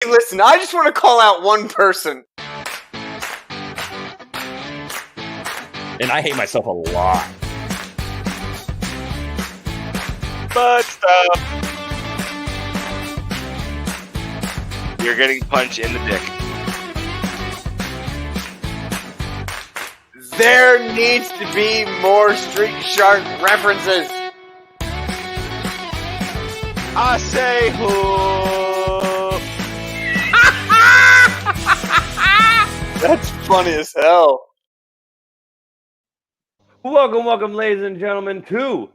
Hey, listen, I just want to call out one person. And I hate myself a lot. But stuff. You're getting punched in the dick. There needs to be more Street Shark references. I say who? That's funny as hell. Welcome, ladies and gentlemen, to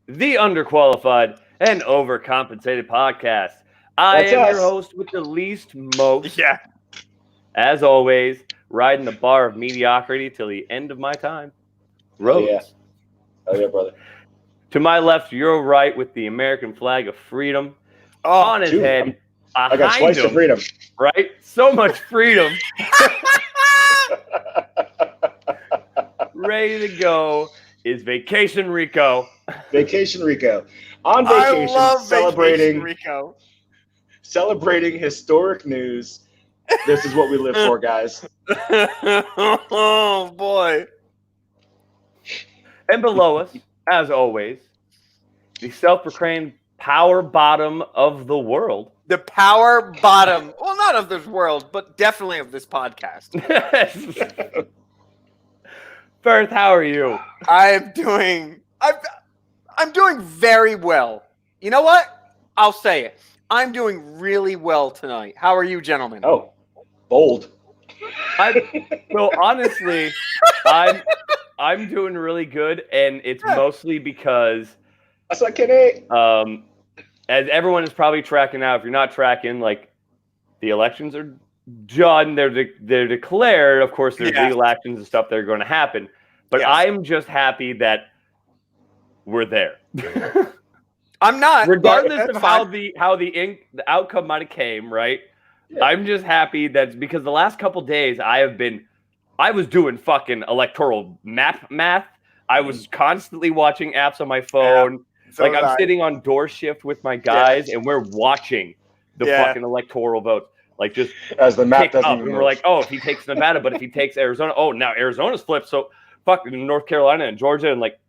the Underqualified and Overcompensated Podcast. I am your host with the least most. Yeah. As always, riding the bar of mediocrity till the end of my time. Rhodes. Oh yeah, brother. To my left, your right, with the American flag of freedom on his head. I got twice the freedom. Right? So much freedom. Ready to go is Vacation Rico. Vacation Rico. On vacation, I love celebrating Vacation Rico. Celebrating historic news. This is what we live for, guys. Oh boy. And below us, as always, the self-proclaimed power bottom of the world. The power bottom. Well, not of this world, but definitely of this podcast. Firth, how are you? I'm doing very well. You know what? I'll say it. I'm doing really well tonight. How are you, gentlemen? Oh, bold. So honestly, I'm doing really good, and it's mostly because That's not kidding. as everyone is probably tracking now, if you're not tracking, like, the elections are done, they're declared. Of course, there's legal actions and stuff that are going to happen, but I'm just happy that we're there. I'm not, regardless of how the outcome might have came, right? Yeah. I'm just happy that because the last couple days I was doing fucking electoral math. I was constantly watching apps on my phone. Yeah, so I'm sitting on door shift with my guys, and we're watching the fucking electoral votes. Like, just as the map doesn't even. And we're like, oh, if he takes Nevada, but if he takes Arizona, oh, now Arizona's flipped. So fucking North Carolina and Georgia, and like,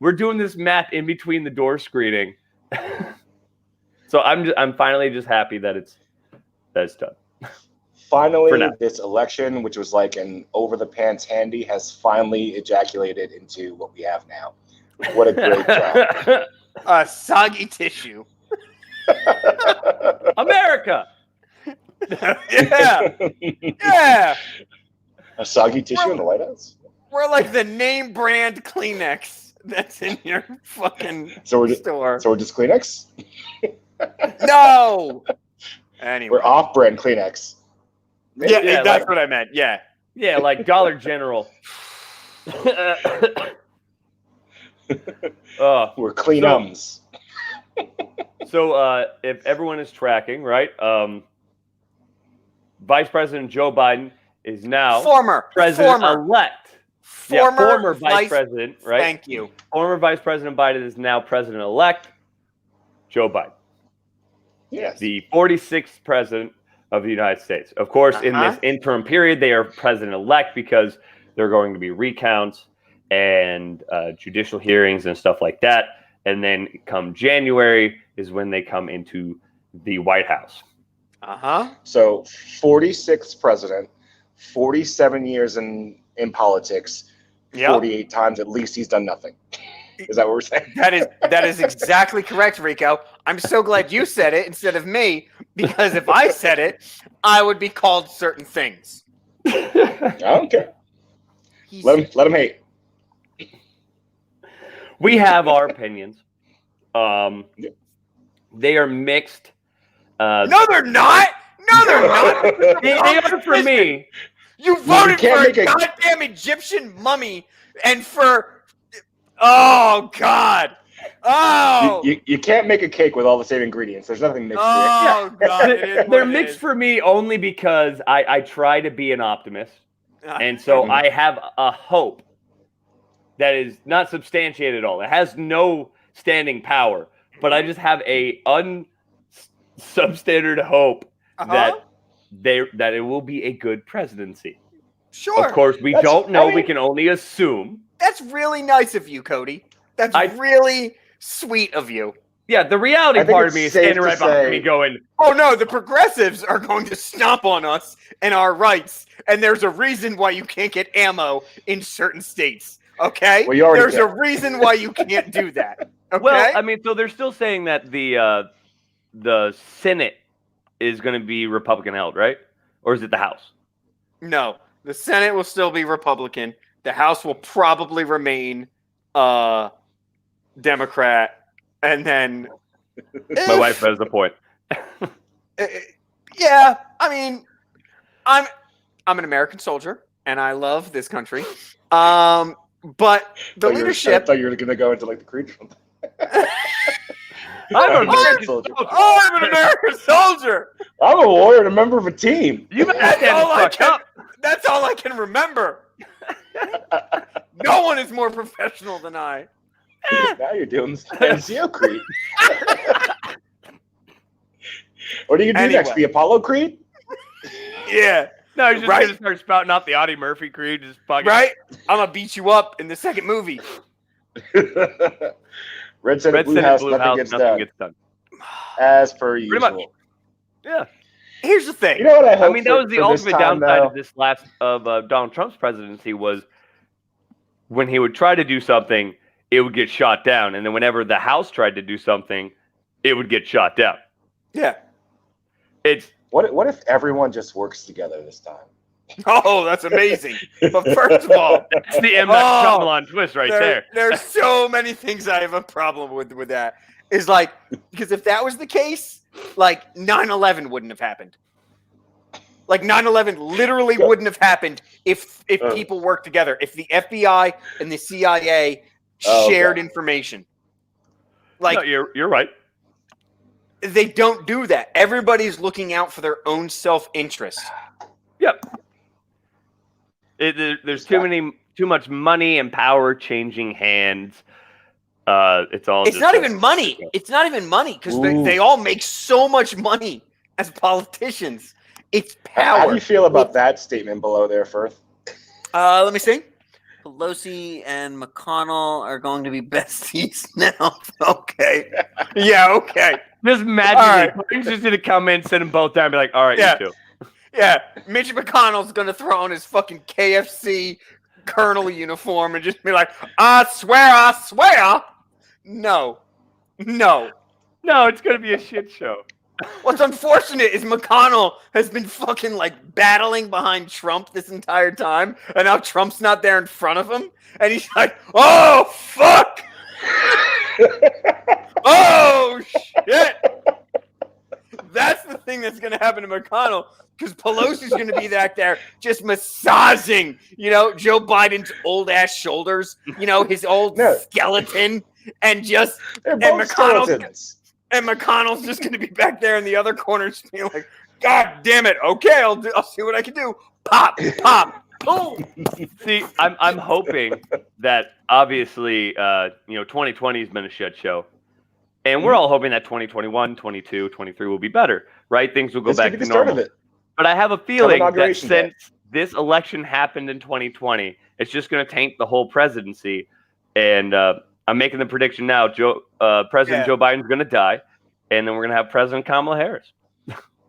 we're doing this math in between the door screening. So I'm finally just happy that it's done. Finally, this election, which was like an over-the-pants handy, has finally ejaculated into what we have now. What a great job. A soggy tissue. America! Yeah. Yeah. A soggy tissue in the White House? We're like the name brand Kleenex that's in your fucking store. So we're just Kleenex? No! Anyway. We're off-brand Kleenex. Yeah, that's what I meant. Yeah. Yeah, like Dollar General. We're cleanums. So if everyone is tracking, right? Vice President Joe Biden is now president-elect. Former vice president, right? Thank you. Former Vice President Biden is now president-elect Joe Biden. Yes. The 46th president of the United States. Of course, in this interim period, they are president-elect because there are going to be recounts and judicial hearings and stuff like that. And then come January is when they come into the White House. So 46th president, 47 years in politics, 48 times at least he's done nothing. Is that what we're saying? That is exactly correct, Rico. I'm so glad you said it instead of me, because if I said it, I would be called certain things. I don't care. Let him hate. We have our opinions. They are mixed. No, they're not. No, they're not. They are for me. You voted for a goddamn Egyptian mummy and for... Oh, God. Oh. You can't make a cake with all the same ingredients. There's nothing mixed here. Oh, God. They're mixed for me only because I try to be an optimist. And so I have a hope that is not substantiated at all. It has no standing power. But I just have a unsubstandard hope that that it will be a good presidency. Sure. Of course, we don't know. We can only assume. That's really nice of you, Cody. That's really sweet of you. Yeah, the reality part of me is standing right behind me going, oh no, the progressives are going to stomp on us and our rights, and there's a reason why you can't get ammo in certain states, okay? Well, there's a reason why you can't do that, okay? Well, I mean, so they're still saying that the Senate is going to be Republican held, right? Or is it the House? No, the Senate will still be Republican. The House will probably remain Democrat. And then my wife has the point. Yeah, I mean, I'm an American soldier and I love this country. But the leadership. I thought you were going to go into like the Creed film. I'm an American soldier. Oh, I'm an American soldier. I'm a warrior and a member of a team. That's all I can remember. No one is more professional than I. Now you're doing the NCO Creed. What are you going to do next? The Apollo Creed? Yeah. No, he's just going to start spouting out the Audie Murphy Creed. Just fucking. Right? I'm going to beat you up in the second movie. Red Senate, Blue House, nothing gets done. As per usual. Pretty much. Yeah. Here's the thing. You know what I hope that was the ultimate downside of this last of Donald Trump's presidency was when he would try to do something, it would get shot down. And then whenever the House tried to do something, it would get shot down. Yeah. What if everyone just works together this time? Oh, that's amazing. But first of all, that's the M. Night Shyamalan twist right there. There's so many things I have a problem with that. Is like, because if that was the case, like 9/11 wouldn't have happened. Like 9/11 literally wouldn't have happened if people worked together. If the FBI and the CIA shared information. Like no, you're right. They don't do that. Everybody's looking out for their own self-interest. Yep. There's too much money and power changing hands. It's not even money. It's not even money because they all make so much money as politicians. It's power. How do you feel about that statement below there, Firth? Let me see. Pelosi and McConnell are going to be besties now. Okay. Yeah, okay. Just magically, Putin's just going to come in, sit them both down, and be like, all right, you two. Yeah, Mitch McConnell's going to throw on his fucking KFC colonel uniform and just be like, I swear. No, it's going to be a shit show. What's unfortunate is McConnell has been fucking like battling behind Trump this entire time, and now Trump's not there in front of him, and he's like, oh, fuck! Oh, shit! That's the thing that's going to happen to McConnell, because Pelosi's going to be back there just massaging, Joe Biden's old-ass shoulders, his old skeleton, and just... And McConnell's just going to be back there in the other corner just being like, God damn it, okay, I'll see what I can do. Pop, boom! See, I'm hoping that, obviously, 2020 has been a shit show. And we're all hoping that 2021, 22, 23 will be better, right? Things will go back to normal. But I have a feeling that since this election happened in 2020, it's just going to taint the whole presidency. And I'm making the prediction now. President Joe Biden's going to die, and then we're going to have President Kamala Harris.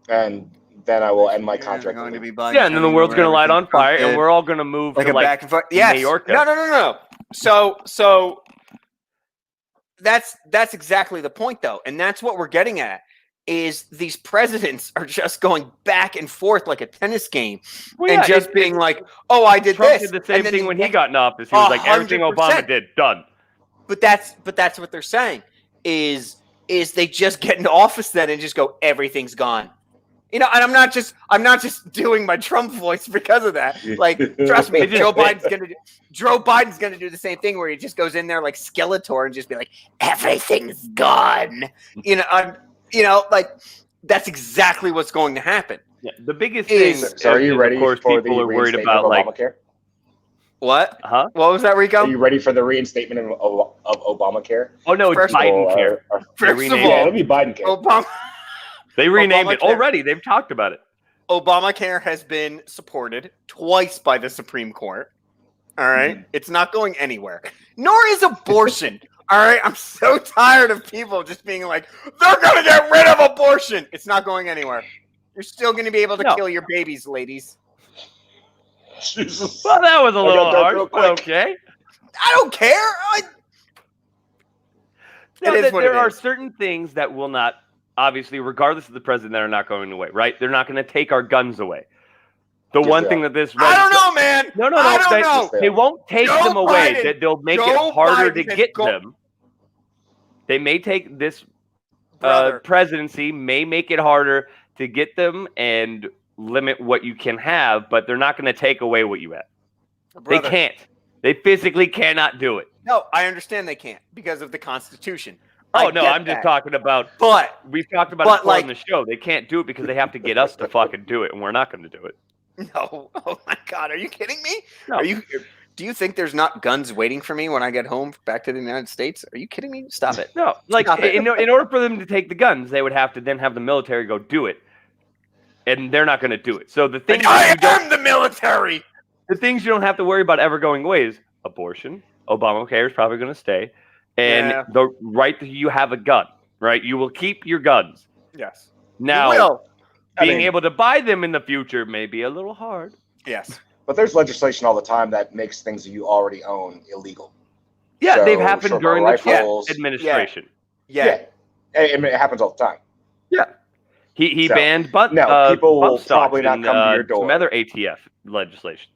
And then I will end my contract. Going to be Biden, and then the world's going to light on fire, and we're all going to move to back and forth. Yes. New York. No. So that's exactly the point, though, and that's what we're getting at. Is these presidents are just going back and forth like a tennis game, being like, "Oh, I did Trump this." Did the same thing when he got in office. He was like, "Everything Obama did, done." But that's what they're saying is they just get into office then and just go, everything's gone. And I'm not just doing my Trump voice because of that. Like, trust me, Joe Biden's gonna do the same thing where he just goes in there like Skeletor and just be like, everything's gone. Like that's exactly what's going to happen. Yeah, the biggest thing. So are you ready? Of course, for people the are worried about Obamacare? What? Huh? What was that, Rico? Are you ready for the reinstatement of Obamacare? Oh no, it's Biden care. First of all, it'll be Biden care. They renamed Obamacare. it already. They've talked about it. Obamacare has been supported twice by the Supreme Court. All right. It's not going anywhere. Nor is abortion. All right. I'm so tired of people just being like, they're going to get rid of abortion. It's not going anywhere. You're still going to be able to kill your babies, ladies. Jesus. Well, that was a little got harsh, real but quick. I okay. don't care. No, It is what there it are is. certain things that will not, obviously, regardless of the president, that are not going away, right? They're not going to take our guns away. The Yes, one they thing are. that this I don't know, man. No, I don't know. they won't take Joe them away. Biden- They'll make Joe it harder Biden to has get go- them. They may take this Brother. presidency, may make it harder to get them and limit what you can have, but they're not going to take away what you have. Brother. They can't. They physically cannot do it. No, I understand they can't because of the Constitution. Oh, I no, get I'm just that. talking about, But we've talked about But, it before like- on the show. They can't do it because they have to get us to fucking do it, and we're not going to do it. no, oh my God, are you kidding me? No. Do you think there's not guns waiting for me when I get home back to the United States? Are you kidding me? Stop it. No, like, Stop it. in order for them to take the guns, they would have to then have the military go do it. And they're not going to do it. So the thing I am the military. the things you don't have to worry about ever going away is abortion. Obamacare is probably going to stay. And Yeah. the right that you have a gun, right? You will keep your guns. Yes. Now, Will. being able to buy them in the future may be a little hard. Yes. But there's legislation all the time that makes things that you already own illegal. Yeah, So, they've happened short during the rifles. Trump administration. Yeah. It happens all the time. He So, banned but no, people will bump stocks probably not and, come to your door. Some other ATF legislation.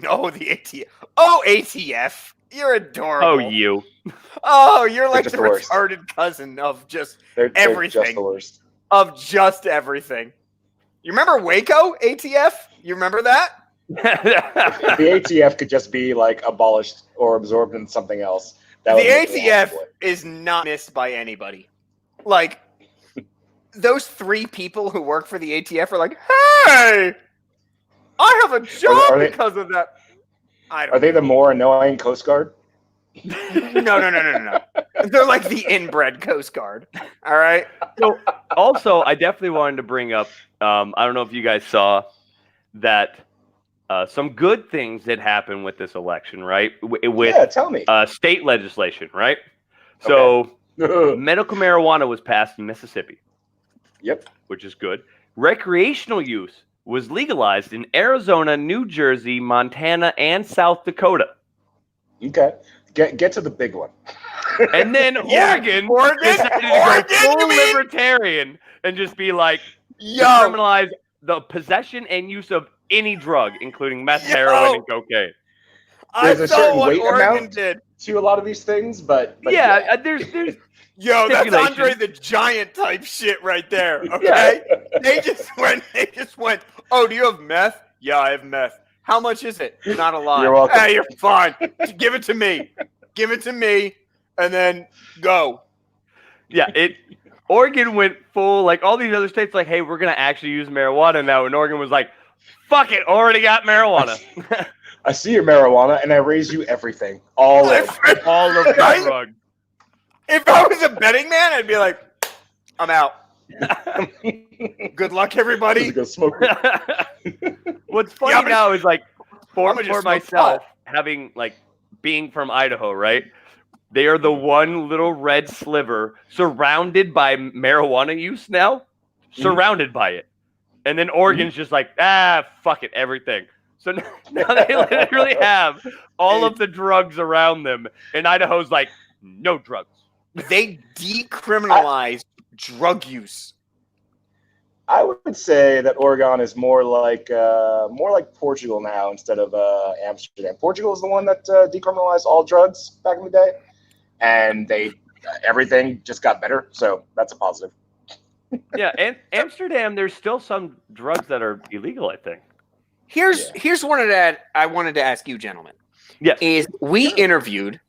Oh, the ATF. Oh, ATF. You're adorable. Oh, you. Oh, you're like just the the worst. retarded cousin of just They're Everything. just the worst. everything. You remember Waco ATF? You remember that? If the ATF could just be like abolished or absorbed in something else, that would The make me ATF happy. is not missed by anybody. Like those 3 people who work for the ATF are like, "Hey, I have a job are they- because of that." I don't. Are they the more annoying Coast Guard? No. They're like the inbred Coast Guard. All right. So, also, I definitely wanted to bring up. I don't know if you guys saw that some good things that happened with this election, right? With Yeah, tell me. state legislation, right? So, Yep. medical marijuana was passed in Mississippi, which is good. Recreational use was legalized in Arizona, New Jersey, Montana, and South Dakota. Okay. Get to the big one. And then Yeah, Oregon Oregon? decided to Oregon, go full you mean? libertarian and just be like, Yo, decriminalize the possession and use of any drug, including meth, Yo. heroin, and cocaine. I There's a saw certain what weight Oregon amount. did. To a lot of these things, but Yeah, there's Yo, that's Stipulation. Andre the Giant type shit right there. Okay, they just went. Oh, do you have meth? Yeah, I have meth. How much is it? Not a lot. You're welcome. Hey, you're fine. Give it to me. Give it to me, and then go. Oregon went full, like all these other states, like, hey, we're gonna actually use marijuana now, and Oregon was like, fuck it, already got marijuana. I see your marijuana, and I raise you everything. All in. All of the Right? drugs. If I was a betting man, I'd be like, I'm out. Good luck, everybody. Just go smoke. What's funny Yeah, but- now is like for I'ma just smoke myself, having like being from Idaho, right? They are the one little red sliver surrounded by marijuana use now, surrounded by it. And then Oregon's just like, fuck it, everything. So now they literally have all of the drugs around them. And Idaho's like, no drugs. They decriminalized drug use. I would say that Oregon is more like Portugal now instead of Amsterdam. Portugal is the one that decriminalized all drugs back in the day, and everything just got better. So that's a positive. Yeah, and Amsterdam, there's still some drugs that are illegal, I think. Here's one that I wanted to ask you, gentlemen. Yes. Is we interviewed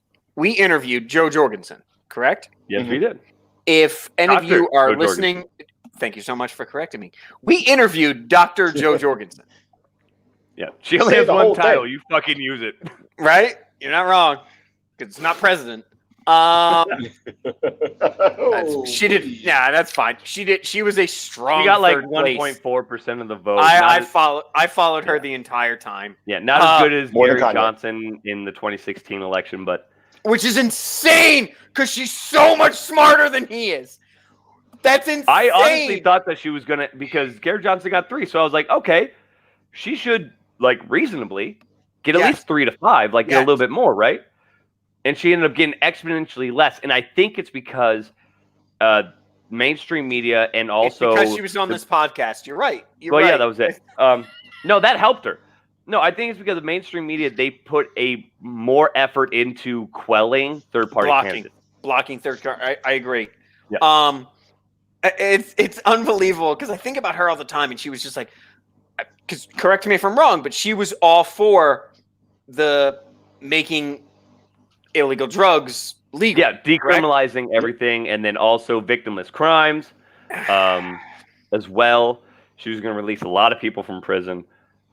Joe Jorgensen, correct? Yes, we did. If any of Dr. you are Joe listening, thank you so much for correcting me. We interviewed Dr. Joe Jorgensen, Yeah. She only Say has the one whole title. thing. You fucking use it. right? You're not wrong. 'Cause it's not president. She did. Yeah, that's fine. She did. She was a strong. She got like third place. 1.4% of the vote. I followed her the entire time. Yeah, not as good as more than Gary Kanye. Johnson in the 2016 election, but Which is insane because she's so much smarter than he is. That's insane. I honestly thought that she was gonna, because Gary Johnson got 3, so I was like, okay, she should like reasonably get at least 3 to 5, like get a little bit more, right? And she ended up getting exponentially less, and I think it's because mainstream media and also it's because she was on this podcast. You're right. Yeah, that was it. No, that helped her. No, I think it's because of mainstream media. They put a more effort into quelling third-party candidates. Blocking third party. I agree. Yeah. It's unbelievable because I think about her all the time, and she was just like, because correct me if I'm wrong, but she was all for the making illegal drugs legal. Yeah, decriminalizing everything, and then also victimless crimes as well. She was going to release a lot of people from prison,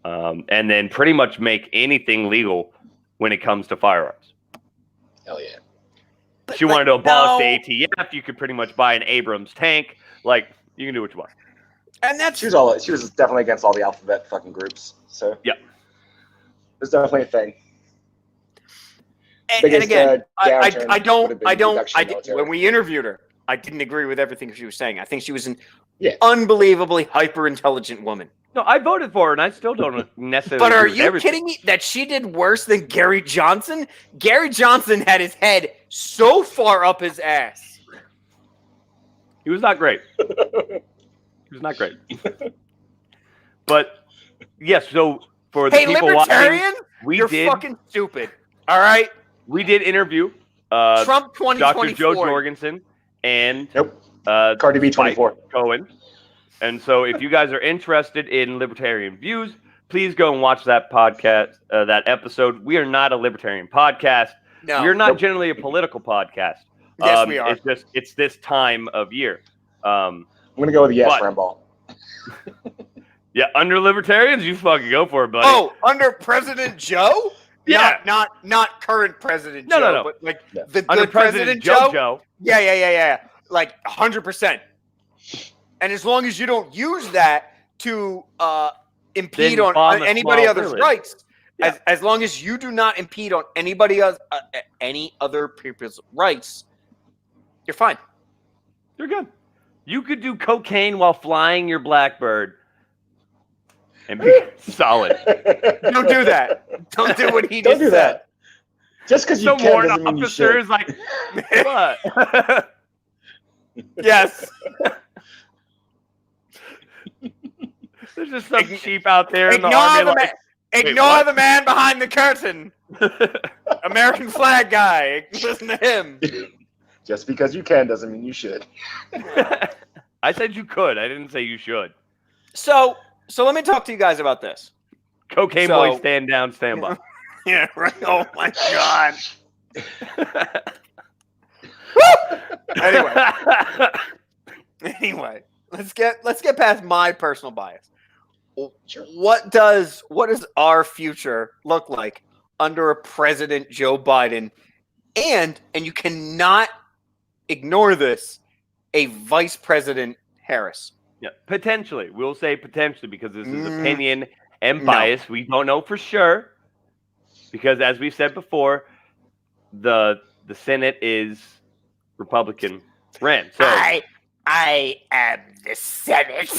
and then pretty much make anything legal when it comes to firearms. Hell yeah. She wanted to abolish the ATF. You could pretty much buy an Abrams tank. Like, you can do what you want. And that's She was definitely against all the alphabet fucking groups. So yeah, it's definitely a thing. and again, downturn I don't. would have been reduction in military. When we interviewed her, I didn't agree with everything she was saying. I think she was an Yeah. unbelievably hyper intelligent woman. no, I voted for her, and I still don't necessarily. But are agree with you everything. kidding me that she did worse than Gary Johnson? Gary Johnson had his head so far up his ass. He was not great. He was not great. But yes, so for the Hey, people libertarian, watching, you're fucking stupid. All right, we did interview Trump Dr. 2024. Joe Jorgensen and Cardi B 24. Spike Cohen. And so if you guys are interested in libertarian views, please go and watch that podcast, that episode. We are not a libertarian podcast. No, We're not generally a political podcast. Yes, we are. It's this time of year. I'm gonna go with yes, But- Ramball. Yeah, under libertarians, you fucking go for it, buddy. Oh, under President Joe? Yeah. Not current President No, Joe, no. but like Yeah. the under good President Joe. Joe. Yeah. Like 100%. And as long as you don't use that to impede Then on bomb a anybody small other's village. rights, Yeah. as long as you do not impede on anybody else, any other people's rights, you're fine. You're good. You could do cocaine while flying your Blackbird and be solid. Don't do that. Don't do what he Don't just do said. that. Just because you Some can warrant doesn't mean you officer should. is like, what? Yes. There's just some cheap out there in the Ignore army. the Like, Ignore what? the man behind the curtain. American flag guy. Listen to him. Just because you can doesn't mean you should. I said you could. I didn't say you should. So let me talk to you guys about this. Cocaine So- boy, stand down, stand by. Yeah, right. Oh my god. Anyway, let's get past my personal bias. Sure. What does our future look like under a President Joe Biden and you cannot ignore this, a Vice President Harris? Yeah, potentially. We'll say potentially because this is Mm, opinion and no. bias. We don't know for sure because, as we said before, the Senate is Republican ran. So I am the Senate.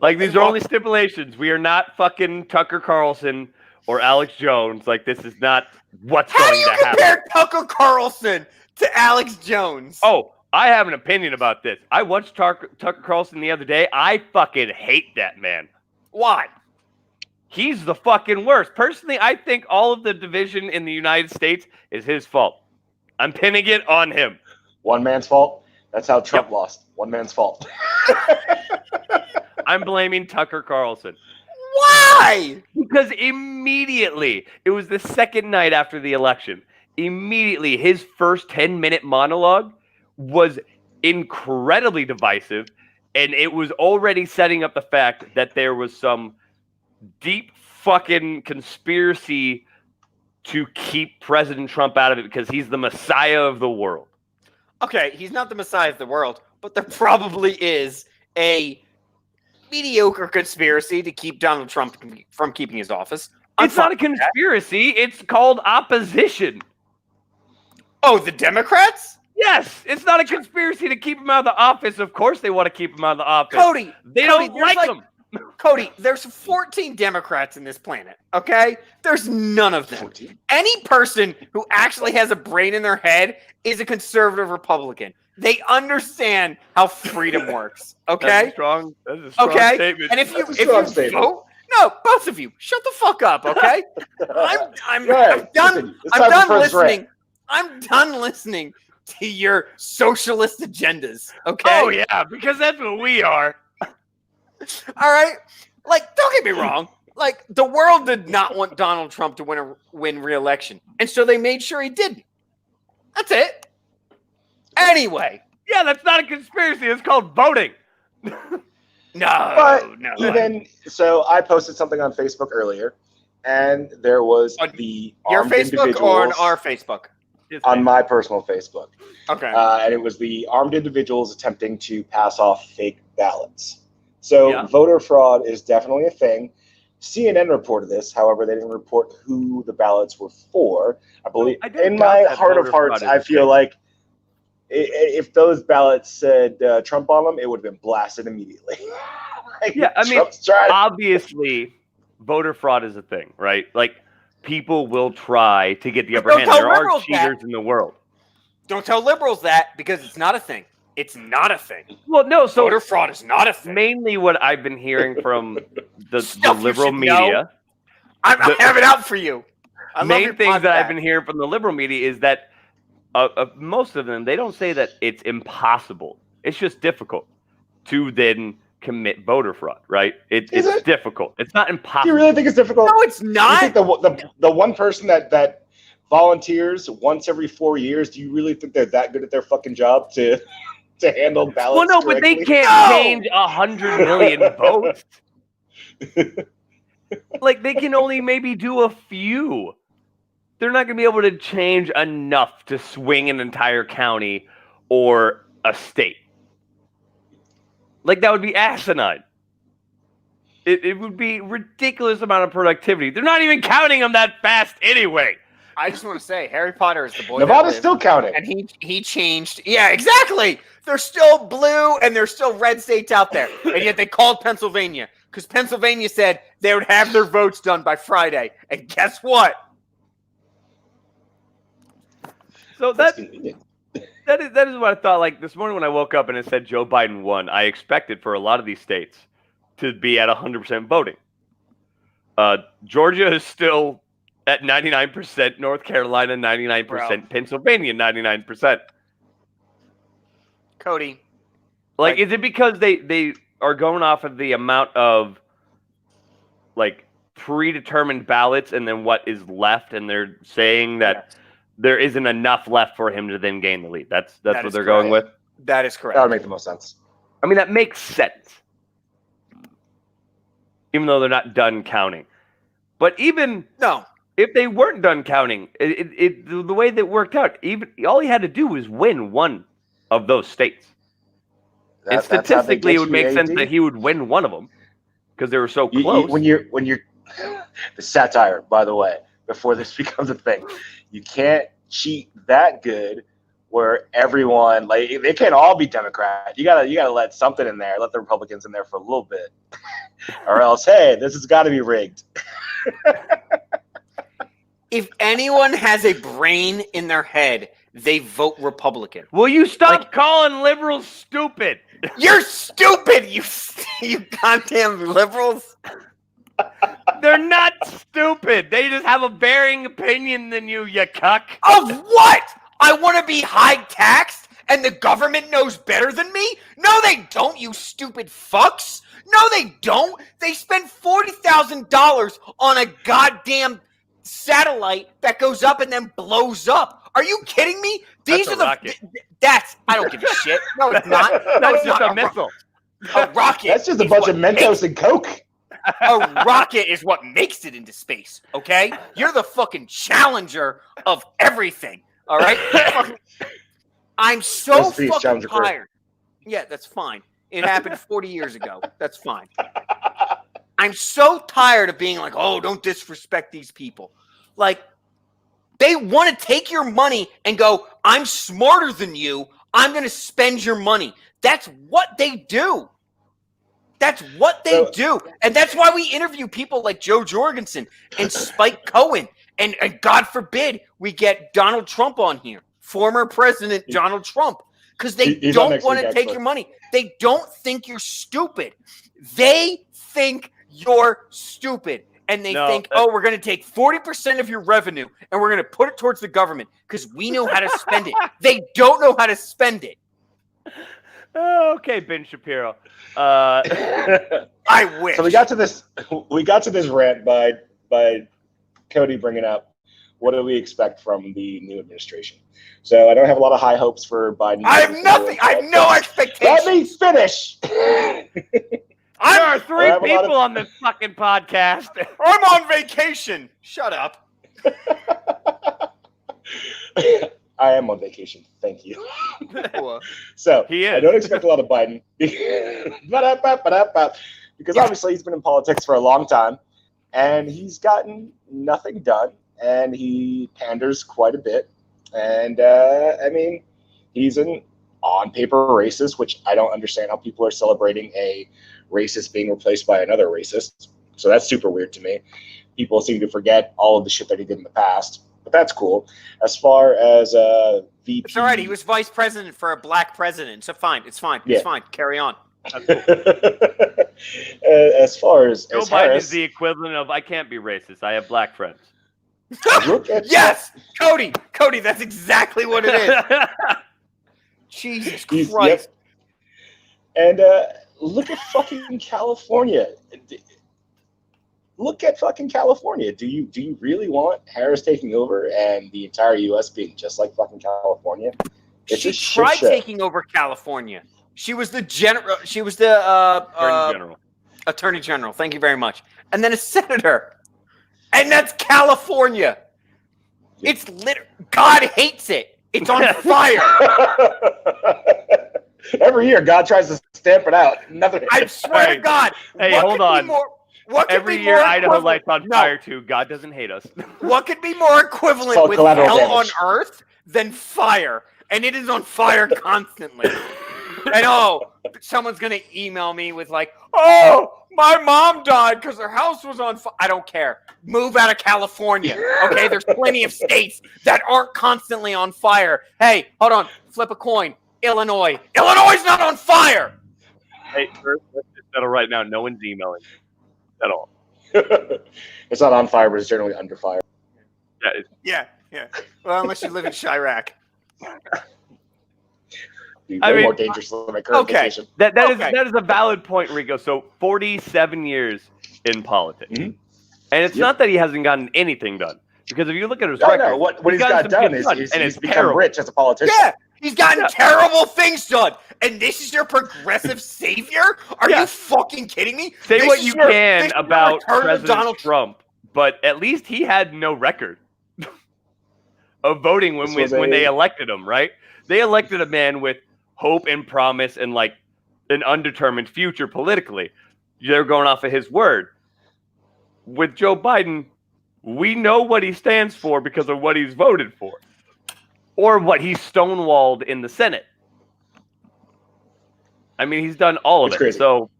like these are only stipulations. We are not fucking Tucker Carlson or Alex Jones. Like this is not what's How do going you to happen. compare Tucker Carlson to Alex Jones? Oh, I have an opinion about this. I watched Tucker Carlson the other day. I fucking hate that man. Why? He's the fucking worst. Personally, I think all of the division in the United States is his fault. I'm pinning it on him. One man's fault. That's how Trump lost. One man's fault. I'm blaming Tucker Carlson. Why? Because immediately, it was the second night after the election, immediately his first 10-minute monologue was incredibly divisive, and it was already setting up the fact that there was some deep fucking conspiracy to keep President Trump out of it because he's the messiah of the world. Okay, he's not the messiah of the world, but there probably is a mediocre conspiracy to keep Donald Trump from keeping his office. It's not a conspiracy. It's called opposition. Oh, the Democrats? Yes, it's not a conspiracy to keep him out of the office. Of course they want to keep him out of the office. Cody, they don't like him. Cody, there's 14 Democrats in this planet, okay? There's none of them. 14. Any person who actually has a brain in their head is a conservative Republican. They understand how freedom works, okay? That's a strong okay? statement. And if you statement. vote, no, both of you, shut the fuck up, okay? I'm Right. done. It's I'm time done for first listening. rant. I'm done listening to your socialist agendas, okay? Oh yeah, because that's what we are. All right? Like, don't get me wrong. Like, the world did not want Donald Trump to win re-election. And so they made sure he didn't. That's it. Anyway. Yeah, that's not a conspiracy. It's called voting. But no. even so, I posted something on Facebook earlier, and there was On the Your armed Facebook or on individuals our Facebook? on my personal Facebook, Okay. and it was the armed individuals attempting to pass off fake ballots. So Yeah. voter fraud is definitely a thing. CNN reported this, however, they didn't report who the ballots were for. I believe, I don't in doubt my that heart of voter fraud hearts, is I a feel thing. like if those ballots said Trump on them, it would have been blasted immediately. Like, Yeah, I mean, Trump's trying. obviously, voter fraud is a thing, right? Like, people will try to get the upper Don't hand. tell There are liberals cheaters in the world. Don't tell liberals that because it's not a thing. It's not a thing. Well, no, so Voter fraud is not a thing. mainly what I've been hearing from the Stuff you liberal should know. media, I have it out for you. I love main your things that I've podcast. been hearing from the liberal media is that most of them, they don't say that it's impossible. It's just difficult to then commit voter fraud, right? It's it? difficult. It's not Do impossible. you really think it's difficult? No, it's You not. think the one person that volunteers once every 4 years, do you really think they're that good at their fucking job to handle ballots? Well, no, but they correctly? can't No! change 100 million votes. Like, they can only maybe do a few. They're not going to be able to change enough to swing an entire county or a state. Like, that would be asinine. It would be ridiculous amount of productivity. They're not even counting them that fast anyway. I just want to say, Harry Potter is the boy. Nevada's that still lived, counting. and he changed. Yeah, exactly. There's still blue and there's still red states out there, and yet they called Pennsylvania because Pennsylvania said they would have their votes done by Friday. And guess what? So That's that convenient. that is what I thought. Like, this morning when I woke up and it said Joe Biden won, I expected for a lot of these states to be at 100% voting. Georgia is still at 99%, North Carolina 99%, Bro. Pennsylvania 99%. Cody. Like, is it because they are going off of the amount of, like, predetermined ballots and then what is left, and they're saying that there isn't enough left for him to then gain the lead? That's That what is they're going with? That is That correct. would make the most sense. I mean, that makes sense. Even though they're not done counting. But even No. if they weren't done counting, the way that it worked out, even all he had to do was win one of those states. And That's how they statistically, get it would you make sense AD. that he would win one of them because they were so You- close. when you're the satire, by the way, before this becomes a thing, you can't cheat that good where everyone, like, they can't all be Democrat. You gotta let something in there, let the Republicans in there for a little bit, or else, hey, this has got to be rigged. If anyone has a brain in their head, they vote Republican. Will you stop calling liberals stupid? You're stupid, you goddamn liberals. They're not stupid. They just have a varying opinion than you cuck. Of what? I want to be high taxed and the government knows better than me? No, they don't, you stupid fucks. No, they don't. They spend $40,000 on a goddamn satellite that goes up and then blows up. Are you kidding me? These That's are a rocket. That's I don't give a shit. No, it's not. No, That's it's just not a missile. A rocket. That's just a is bunch what of Mentos and Coke. A rocket is what makes it into space, okay? You're the fucking challenger of everything, all right? I'm so Rest in peace, fucking Challenger Crew. tired. Yeah, that's fine. It happened 40 years ago. That's fine. I'm so tired of being like, oh, don't disrespect these people. Like, they want to take your money and go, I'm smarter than you. I'm going to spend your money. That's what they do. That's what they do. And that's why we interview people like Joe Jorgensen and Spike Cohen. And God forbid we get Donald Trump on here, former President Donald Trump, because they don't want to take your money. They don't think you're stupid. They think you're stupid. And they think, oh, we're going to take 40% of your revenue and we're going to put it towards the government because we know how to spend it. They don't know how to spend it. Okay, Ben Shapiro. I wish. So we got to this rant by Cody bringing up what do we expect from the new administration. So I don't have a lot of high hopes for Biden. I have nothing. I have no expectations. Let me finish. There are three people on this fucking podcast. I'm on vacation. Shut up. I am on vacation. Thank you. So He is. I don't expect a lot of Biden. Because obviously he's been in politics for a long time and he's gotten nothing done and he panders quite a bit. And I mean, he's an on paper racist, which I don't understand how people are celebrating a racist being replaced by another racist. So that's super weird to me. People seem to forget all of the shit that he did in the past, but that's cool. As far as VP, it's all right. He was vice president for a black president, so fine. It's fine. Yeah. It's fine. Carry on. As far as Joe Biden Harris, is the equivalent of I can't be racist. I have black friends. look at Yes, Cody, that's exactly what it is. Jesus Christ. And look at fucking California. Look at fucking California. Do you really want Harris taking over and the entire U.S. being just like fucking California? It's She a shit tried show. taking over California. She was the general. She was the attorney general. Thank you very much. And then a senator. And that's California. It's God hates it. It's on fire. Every year, God tries to stamp it out. Nothing. I swear to God. Hey, what hold could be on. what could Every be year, more Idaho equivalent- lights on fire too. God doesn't hate us. What could be more equivalent called with collateral hell damage. on earth than fire? And it is on fire constantly. And someone's going to email me with like, oh, my mom died because her house was on fire. I don't care. Move out of California. Okay, there's plenty of states that aren't constantly on fire. Hey, hold on. Flip a coin. Illinois. Illinois is not on fire. Hey, first, let's just settle right now. No one's emailing at all. It's not on fire, but it's generally under fire. Yeah, Yeah. Well, unless you live in Chirac. I mean, more dangerous than my current vacation. that is a valid point, Rico. So 47 years in politics, and it's not that he hasn't gotten anything done. Because if you look at his record, no. What he's got done is he's become terrible. rich as a politician. Yeah, he's gotten terrible things done. And this is your progressive savior? Are you fucking kidding me? Say This what is you your- can this is your about return of President Donald Trump, but at least he had no record of voting when they elected him, right? They elected a man with hope and promise and like an undetermined future politically. They're going off of his word. With Joe Biden, we know what he stands for because of what he's voted for or what he's stonewalled in the Senate. I mean, he's done all of it. Crazy. So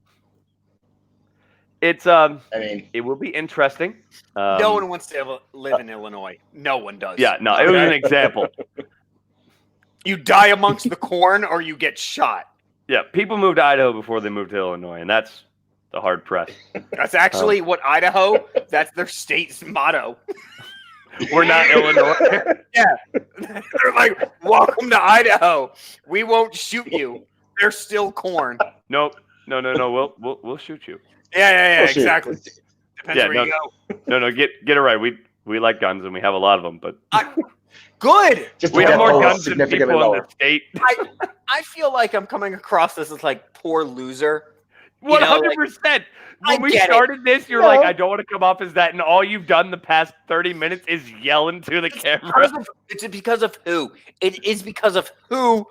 it's I mean, it will be interesting. No one wants to live in Illinois. No one does. Yeah, no, it was an example. You die amongst the corn or you get shot. Yeah, people moved to Idaho before they moved to Illinois, and that's the hard press. That's actually what Idaho, that's their state's motto. We're not Illinois. Yeah. They're like, welcome to Idaho. We won't shoot you. There's still corn. Nope. No. We'll shoot you. Yeah, Oh, shoot. exactly. Depends where you go. No. Get it right. We like guns and we have a lot of them, but Good. just we to have get more those guns than significantly people in lower. the state. I feel like I'm coming across this as like poor loser. You know, like, 100%. I When we get it. started this, you're No. like, I don't want to come off as that, and all you've done the past 30 minutes is yell into the camera. It's because of who? It is because of who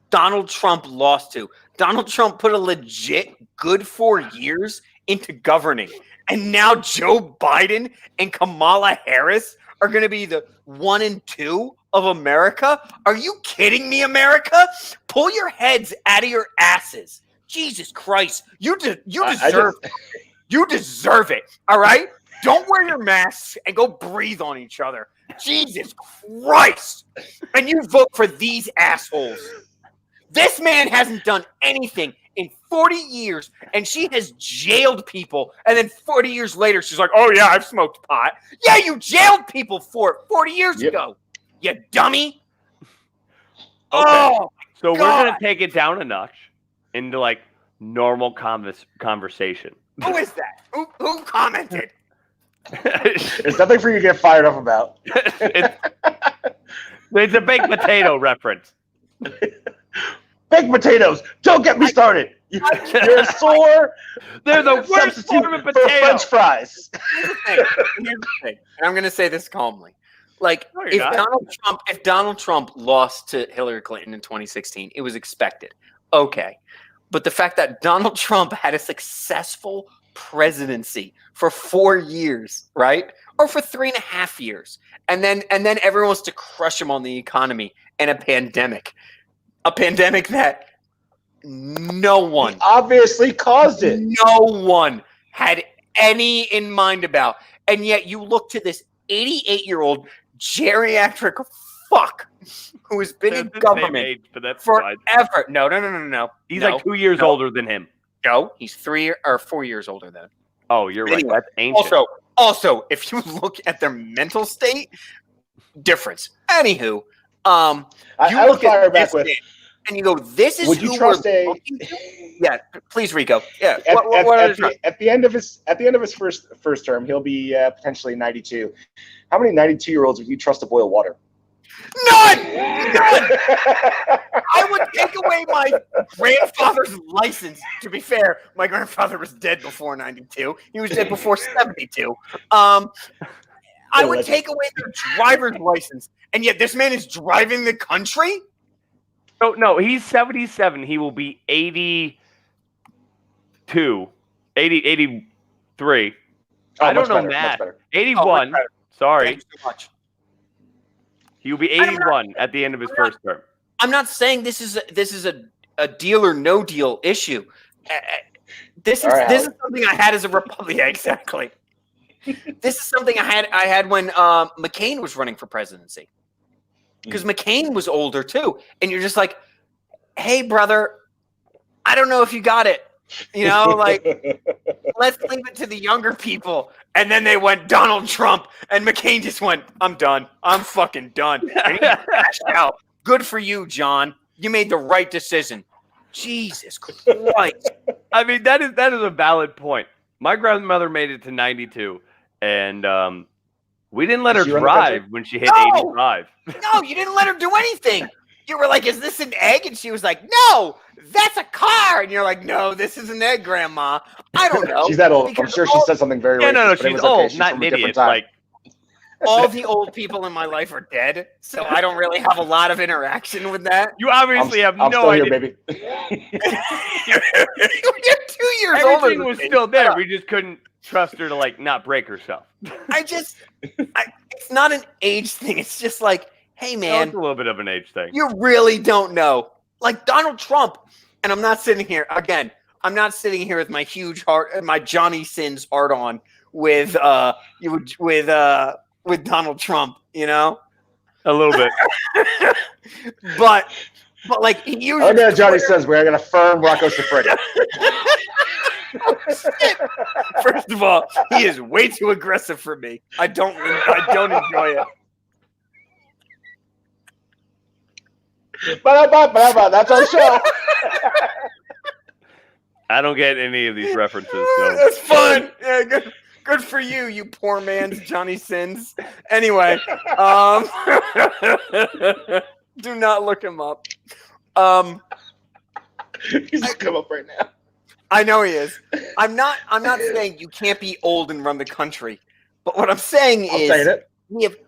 Donald Trump lost to. Donald Trump put a legit good 4 years into governing. And now Joe Biden and Kamala Harris are going to be the 1 and 2 of America? Are you kidding me, America? Pull your heads out of your asses. Jesus Christ. You deserve You deserve it, all right? Don't wear your masks and go breathe on each other. Jesus Christ. And you vote for these assholes. This man hasn't done anything in 40 years, and she has jailed people. And then 40 years later, she's like, oh, yeah, I've smoked pot. Yeah, you jailed people for it 40 years ago, you dummy. Okay. Oh, So we're God. going to take it down a notch into like normal conversation. Who is that? Who commented? There's nothing for you to get fired up about. It's a baked potato reference. Baked potatoes. Don't get me started. You're sore. They're the worst Substitute form of for potato. French fries. Here's the thing. And I'm going to say this calmly. Like, No, you're if not. Donald Trump lost to Hillary Clinton in 2016, it was expected. Okay. But the fact that Donald Trump had a successful presidency for 4 years, right? Or for 3.5 years. And then everyone wants to crush him on the economy and a pandemic. A pandemic that no one He obviously caused it. no one had any in mind about. And yet you look to this 88-year-old geriatric fuck who has been in They're the same government age, but that's fine. forever. No. He's No. like 2 years No. older than him. No, he's 3 or 4 years older than him. Oh, you're right. Anyway, That's ancient. Also, if you look at their mental state, difference. Anywho, you I would look fire at back this with. man and you go, "This is Would who you trust we're a? looking to?" Yeah, please, Rico. Yeah. At, What at, are at, the, at the end of his first term, he'll be potentially 92. How many 92-year-olds would you trust to boil water? None. I would take away my grandfather's license. To be fair, my grandfather was dead before 92. He was dead before 72. I would take away their driver's license, and yet this man is driving the country. Oh, no, he's 77. He will be 82, 83. I don't know math. 81. Sorry. Thanks so much. He will be 81 at the end of his first term. I'm not saying this is a deal or no deal issue. This is something I had as a Republican. Yeah, exactly. This is something I had when McCain was running for presidency, because McCain was older too, and you're just like, hey, brother, I don't know if you got it. You know, like, let's leave it to the younger people. And then they went Donald Trump, and McCain just went, I'm done. I'm fucking done. And he crashed out. Good for you, John. You made the right decision. Jesus Christ. I mean, that is a valid point. My grandmother made it to 92, and we didn't let her Did she run the drive country? when she hit No! 85. No, you didn't let her do anything. You were like, is this an egg? And she was like, no, that's a car. And you're like, no, this is an egg, Grandma. I don't know. She's that old. I'm Because sure she said something very Yeah, racist. no, but it she's was okay. old, She's not from an a different idiot. time. Like, all the old people in my life are dead, so I don't really have a lot of interaction with that. you obviously have I'm no still idea. here, baby. You're 2 years older Everything than was me. still there. We just couldn't trust her to like not break herself. It's not an age thing. It's just like, hey, No, man, it's a little bit of an age thing. you really don't know. Like Donald Trump, and I'm not sitting here again. I'm not sitting here with my huge heart, my Johnny Sins heart on with Donald Trump, you know. A little bit. but like he uses. I know Johnny says we're gonna firm Rocco Siffredi. First of all, he is way too aggressive for me. I don't enjoy it. That's our show. I don't get any of these references. So. That's fun. Yeah, good for you, you poor man's Johnny Sins. Anyway, do not look him up. He's gonna come up right now. I know he is. I'm not saying you can't be old and run the country, but what I'm saying I'm is saying it.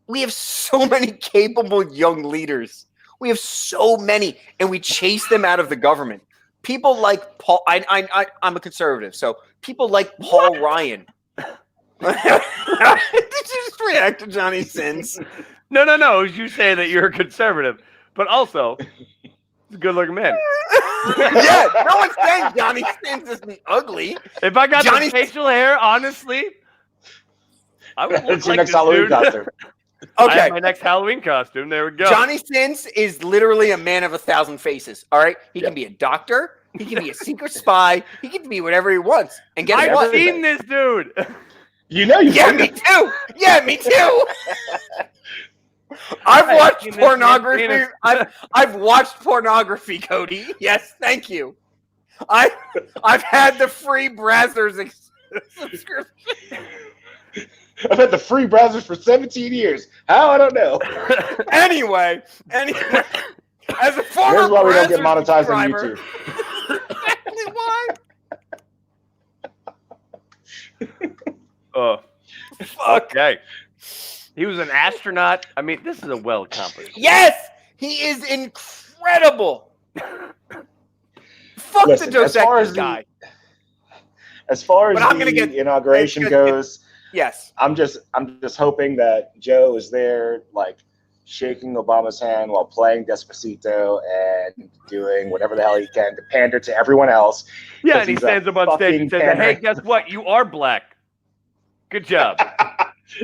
we have so many capable young leaders. We have so many, and we chase them out of the government. People like Paul. I'm a conservative, so people like Paul Ryan. Did you just react to Johnny Sins? No. You say that you're a conservative, but also he's a good-looking man. Yeah, no one's saying Johnny Sins isn't ugly. If I got Johnny- the facial hair, honestly, I would look It's your like next this Halloween dude. costume. I Okay, have my next Halloween costume. There we go. Johnny Sins is literally a man of 1,000 faces. All right, he Yep. can be a doctor. He can be a secret spy. He can be whatever he wants. And guess I've what? seen this dude. You know you Yeah, fucking- me too. Yeah, me too. I've I've watched seen this man's pornography. penis. I've watched pornography, Cody. Yes, thank you. I've had the free Brazzers subscription. I've had the free browsers for 17 years. How? I don't know. Anyway, as a former Here's why we don't get Brazzers monetized on subscriber- YouTube. Exactly why. Oh, Fuck. okay. He was an astronaut. I mean, this is a well accomplished. Yes, he is incredible. Fuck Listen, the Dos as far Equis as the- guy. As far as But I'm gonna the get- inauguration it's gonna- goes, Yes. I'm just hoping that Joe is there, like shaking Obama's hand while playing Despacito and doing whatever the hell he can to pander to everyone else. Yeah, 'Cause and he he's a stands up on stage and fucking says, "Hey, pandering. guess what? You are black. Good job."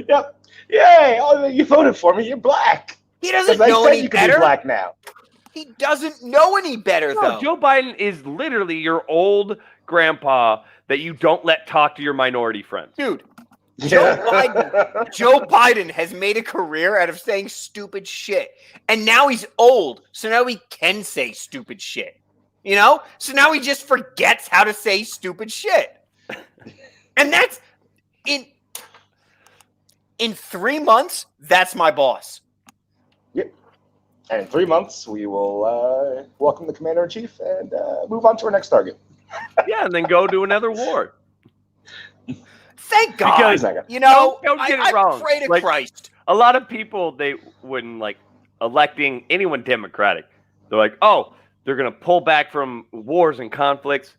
Yep. Yay! Oh, you voted for me. You're black. He doesn't Because I know said any you could be better. black now. He doesn't know any better, No, though. Joe Biden is literally your old grandpa that you don't let talk to your minority friends. Dude, Joe Biden has made a career out of saying stupid shit. And now he's old, so now he can say stupid shit. You know? So now he just forgets how to say stupid shit. And that's in 3 months, that's my boss. And in 3 months, we will welcome the commander-in-chief and move on to our next target. Yeah, and then go do another war. Thank God. Because- you know, Don't get it I wrong. pray to Like- Christ. A lot of people, when like electing anyone Democratic, they're like, "Oh, they're gonna pull back from wars and conflicts."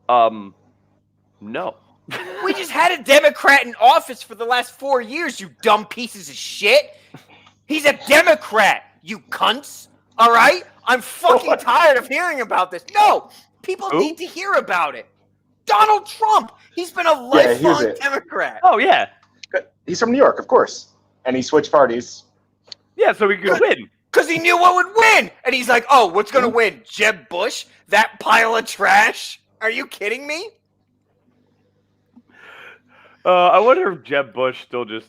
No. We just had a Democrat in office for the last 4 years, you dumb pieces of shit. He's a Democrat, you cunts. All right? I'm fucking tired of hearing about this. No, people Who? need to hear about it. Donald Trump. He's been a here's lifelong it. Democrat. Oh yeah, He's from New York, of course. And he switched parties. yeah. So we could win. Because he knew what would win. And he's like, oh, what's going to win? Jeb Bush? That pile of trash? Are you kidding me? I wonder if Jeb Bush still just.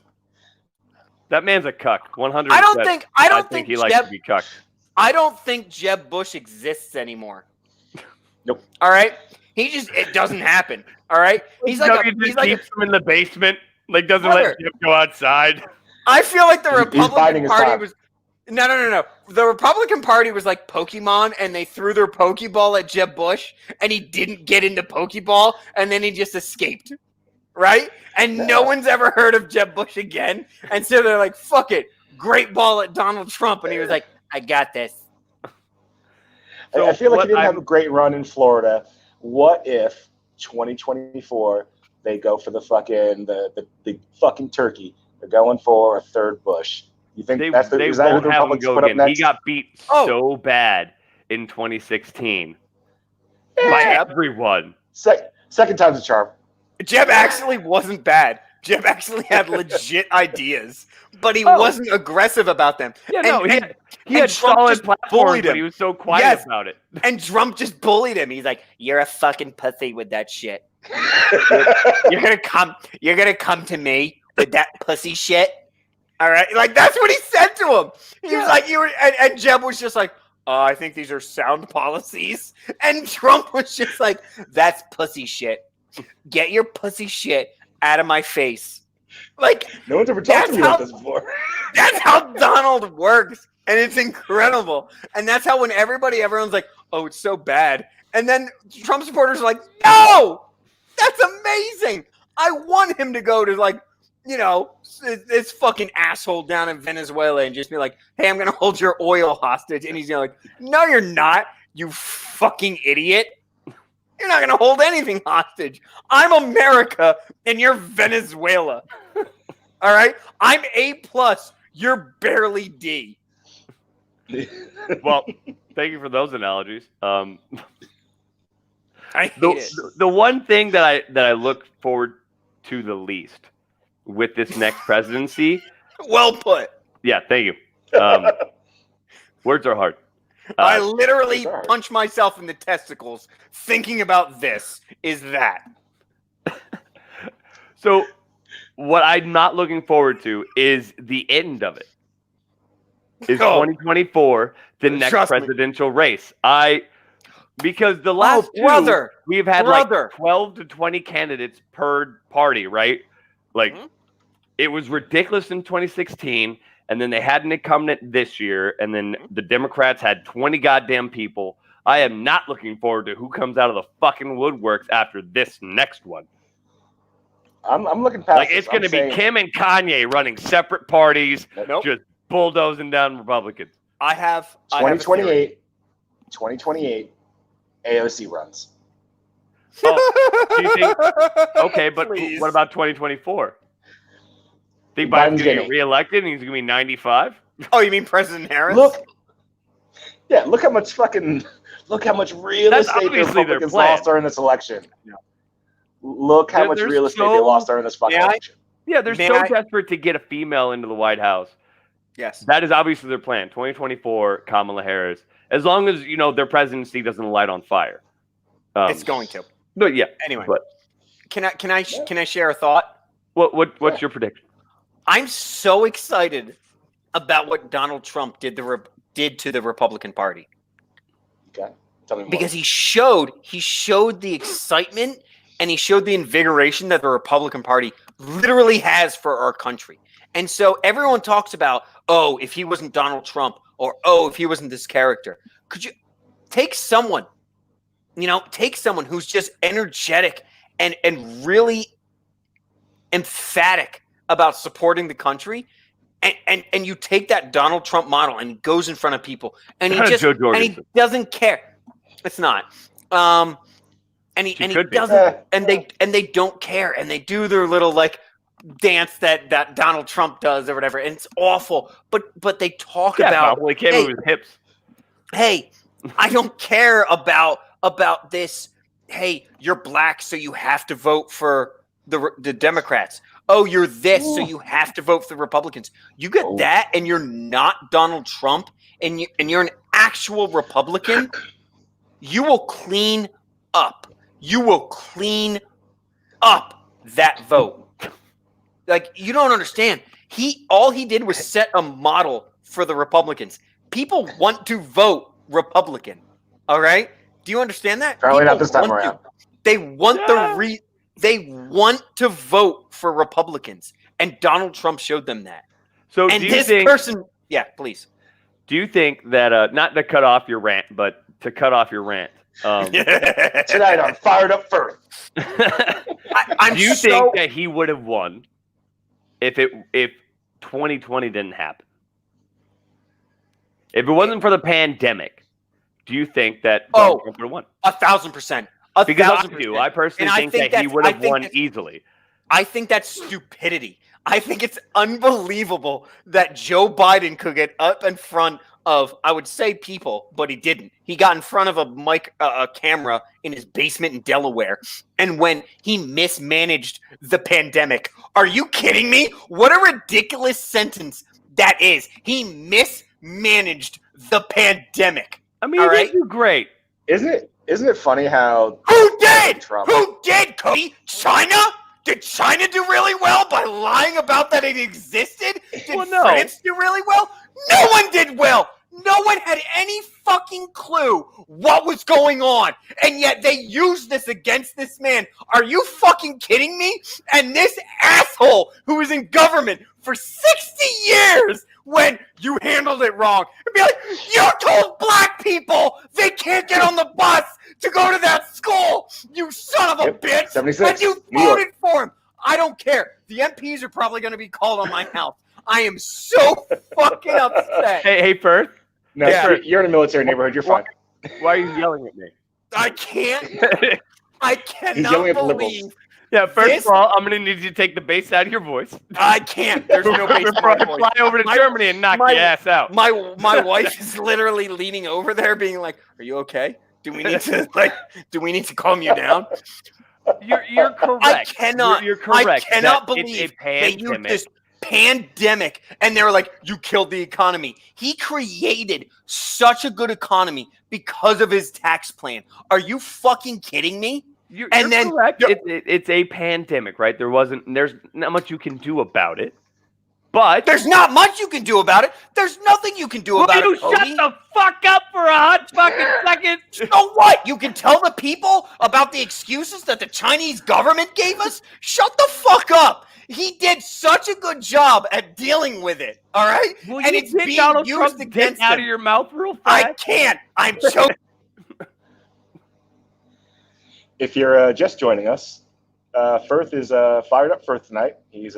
That man's a cuck. 100%. I don't think he likes Jeb- to be cucked. I don't think Jeb Bush exists anymore. Nope. All right? It doesn't happen. All right? He's like he a, just he's like a, keeps him in the basement. Like doesn't Brother. let Jeb go outside. I feel like the He's biding Republican his Party time. was No. The Republican Party was like Pokemon, and they threw their Pokeball at Jeb Bush, and he didn't get into Pokeball, and then he just escaped. Right? And no one's ever heard of Jeb Bush again. And so they're like, fuck it. Great ball at Donald Trump. And he was like, I got this. So I feel like what he didn't have I'm- a great run in Florida. What if 2024 they go for the fucking turkey? They're going for a third Bush. You think They is that who won't the have him Republicans go put up again. He next? got beat Oh. so bad in 2016 by Jeb, everyone. Second time's a charm. Jeb actually wasn't bad. Jeb actually had legit ideas, but he Oh. wasn't aggressive about them. Yeah, no, And- he had Trump solid just platforms, bullied but him. he was so quiet Yes. about it. And Trump just bullied him. He's like, "You're a fucking pussy with that shit. You're gonna come to me with that pussy shit. All right, like that's what he said to him. He was like, and Jeb was just like, I think these are sound policies. And Trump was just like, that's pussy shit. Get your pussy shit out of my face. Like No one's ever talked to That's me about how- this before. that's how Donald works. And it's incredible. And that's how when everyone's like, oh, it's so bad. And then Trump supporters are like, no, that's amazing. I want him to go to this fucking asshole down in Venezuela and just be like, hey, I'm going to hold your oil hostage. And he's going to no, you're not, you fucking idiot. You're not going to hold anything hostage. I'm America and you're Venezuela. All right? I'm A+. You're barely D. Well, thank you for those analogies. I hate it. The one thing that I look forward to the least with this next presidency. Well put. Yeah, thank you. Words are hard. I literally punch myself in the testicles thinking about this. Is that? So, what I'm not looking forward to is the end of it. Is 2024 the next presidential race? Because the last two, we've had like 12 to 20 candidates per party, right? Like, it was ridiculous in 2016, and then they had an incumbent this year, and then the Democrats had 20 goddamn people. I am not looking forward to who comes out of the fucking woodworks after this next one. I'm looking past. Like, it's going to be Kim and Kanye running separate parties, just bulldozing down Republicans. I have 2028 AOC runs. Oh, do you think? Okay, but what about 2024? Think Biden's going to get reelected and he's going to be 95? Oh, you mean President Harris? Look how much real estate the Republicans lost during this election. Yeah. Look how much real estate they lost during this fucking election. Yeah, they're so desperate to get a female into the White House. Yes. That is obviously their plan. 2024, Kamala Harris. As long as, their presidency doesn't light on fire. It's going to. But yeah. Anyway. Can I share a thought? What's your prediction? I'm so excited about what Donald Trump did to the Republican Party. Okay. Tell me more. Because he showed the excitement and he showed the invigoration that the Republican Party literally has for our country. And so everyone talks about, oh, if he wasn't Donald Trump, or oh, if he wasn't this character. Could you take someone who's just energetic and really emphatic about supporting the country, and you take that Donald Trump model and he goes in front of people and he doesn't care. It's not. And he doesn't, and they don't care, and they do their little dance that Donald Trump does or whatever, and it's awful. But they talk about he can't move his hips. Hey, I don't care about this. Hey, you're black, so you have to vote for the Democrats. Oh, you're this, so you have to vote for the Republicans. You get that, and you're not Donald Trump, and you're an actual Republican. You will clean up. You will clean up that vote. You don't understand. All he did was set a model for the Republicans. People want to vote Republican. All right? Do you understand that? Probably not this time around. They want they want to vote for Republicans, and Donald Trump showed them that. So, yeah, please. Do you think that not to cut off your rant, but to cut off your rant? Tonight I'm fired up first. Do you think that he would have won if 2020 didn't happen? If it wasn't for the pandemic, do you think that Donald Trump would have won? 1,000%. Because I personally think that he would have won easily. I think that's stupidity. I think it's unbelievable that Joe Biden could get up in front of, I would say, people, but he didn't. He got in front of a camera in his basement in Delaware, and when he mismanaged the pandemic. Are you kidding me? What a ridiculous sentence that is. He mismanaged the pandemic. I mean, he did do great. Isn't it funny how Who did? Who did, Cody? China? Did China do really well by lying about that it existed? Did France do really well? No one did well. No one had any fucking clue what was going on. And yet they used this against this man. Are you fucking kidding me? And this asshole who was in government for 60 years when you handled it wrong. And be like, you told black people they can't get on the bus to go to that school. You son of a bitch. 76. And you voted for him. I don't care. The MPs are probably going to be called on my house. I am so fucking upset. Hey, Firth. No, Yeah. you're in a military neighborhood. You're fine. Why are you yelling at me? I can't. I He's yelling cannot at the believe. liberals. Yeah, first of all, I'm going to need you to take the bass out of your voice. I can't. There's no bass in my voice. Fly over to Germany and knock your ass out. My wife is literally leaning over there, being like, "Are you okay? Do we need to calm you down?" You're correct. I cannot. You're correct. I cannot that it's believe a they used pandemic. this pandemic, and they were like, "You killed the economy." He created such a good economy because of his tax plan. Are you fucking kidding me? You're then correct. It's a pandemic, right? There's not much you can do about it. But there's not much you can do about it. There's nothing you can do about it. Will you shut the fuck up for a hot fucking second? So what? You can tell the people about the excuses that the Chinese government gave us? Shut the fuck up. He did such a good job at dealing with it. All right? Will and you it's get being Donald used Trump's against dick out him. of your mouth real fast? I can't. I'm choking. If you're just joining us, Firth is fired up for tonight. He's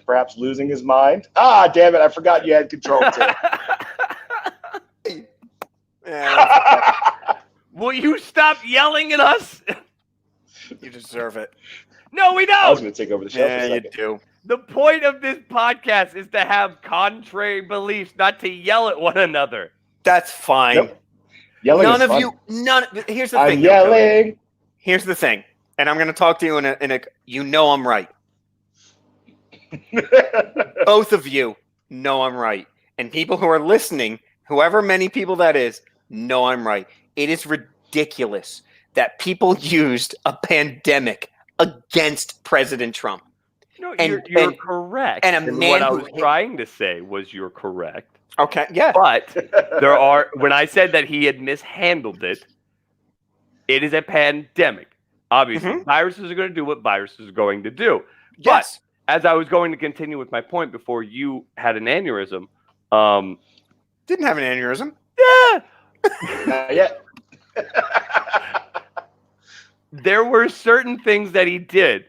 perhaps losing his mind. Ah, damn it! I forgot you had control too. Will you stop yelling at us? You deserve it. No, we I was don't. going to take over the show. Yeah, for a you second. do. The point of this podcast is to have contrary beliefs, not to yell at one another. That's fine. Nope. Yelling None is of fun. you. Here's the I'm thing. though, Cody. yelling. Here's the thing, and I'm going to talk to you in a. You know I'm right. Both of you know I'm right, and people who are listening, whoever many people that is, know I'm right. It is ridiculous that people used a pandemic against President Trump. No, And- you're and- correct. and a man what I who was hit- trying to say was you're correct. Okay, yeah. But when I said that he had mishandled it, it is a pandemic. Obviously, Mhm. viruses are going to do what viruses are going to do. Yes. As I was going to continue with my point before you had an aneurysm, Didn't have an aneurysm. yeah, Not yet. there were certain things that he did,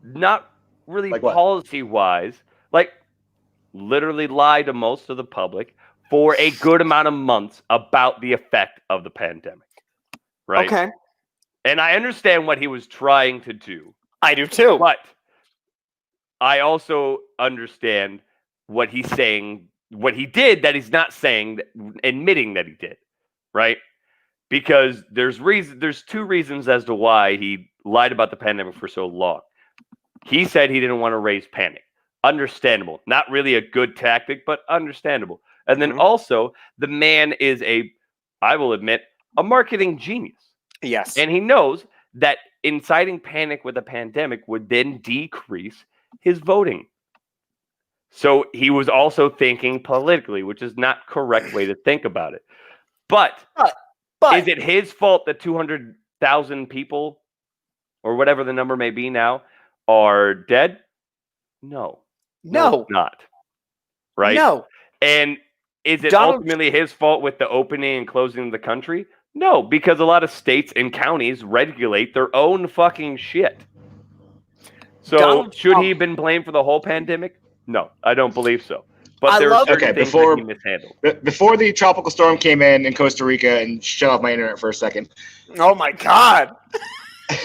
not really Like what? policy-wise, like literally lie to most of the public for a good amount of months about the effect of the pandemic. Right? Okay. And I understand what he was trying to do, I do too. but I also understand what he's saying, what he did that he's not saying, admitting that he did, right? Because there's two reasons as to why he lied about the pandemic for so long. He said he didn't want to raise panic. Understandable. Not really a good tactic, but understandable. And then Mhm. also, the man is I will admit, a marketing genius. Yes. And he knows that inciting panic with a pandemic would then decrease his voting. So he was also thinking politically, which is not correct way to think about it. But is it his fault that 200,000 people, or whatever the number may be now, are dead? No. no. It's not. Right? No. And is it Donald- ultimately his fault with the opening and closing of the country? No, because a lot of states and counties regulate their own fucking shit. So Donald should Trump- he have been blamed for the whole pandemic? No, I don't believe so. But I there are love- certain Okay, things before- that he mishandled. Before the tropical storm came in Costa Rica and shut off my internet for a second. Oh my God.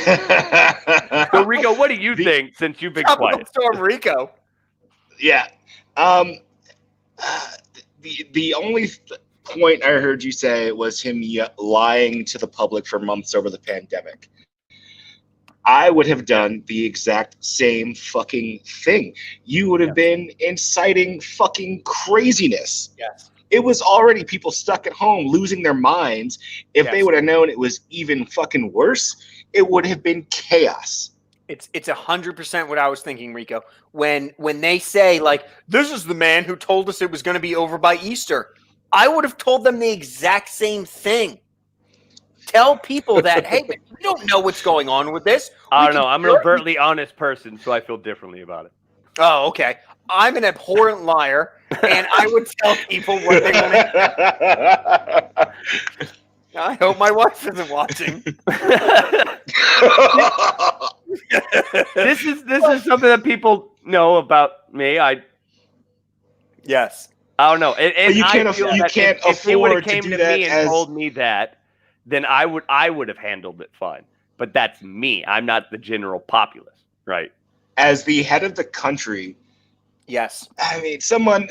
So Rico, what do you The- think since you've been Tropical quiet? Storm Rico. Yeah. The only point I heard you say was him lying to the public for months over the pandemic. I would have done the exact same fucking thing. You would have been inciting fucking craziness. Yes. It was already people stuck at home losing their minds. If they Yes. would have known it was even fucking worse, it would have been chaos. It's 100% what I was thinking, Rico. When they say like, this is the man who told us it was going to be over by Easter, I would have told them the exact same thing. Tell people that, hey, man, we don't know what's going on with this. I don't know. I'm an overtly honest person, so I feel differently about it. Oh, okay. I'm an abhorrent liar, and I would tell people what they want to. I hope my wife isn't watching. This is something that people know about me. Yes. I don't know. And you can't, I feel you that can't if they would have afford to came do to that me and as... told me that, then I would have handled it fine. But that's me. I'm not the general populace, right? As the head of the country, Yes. I mean, someone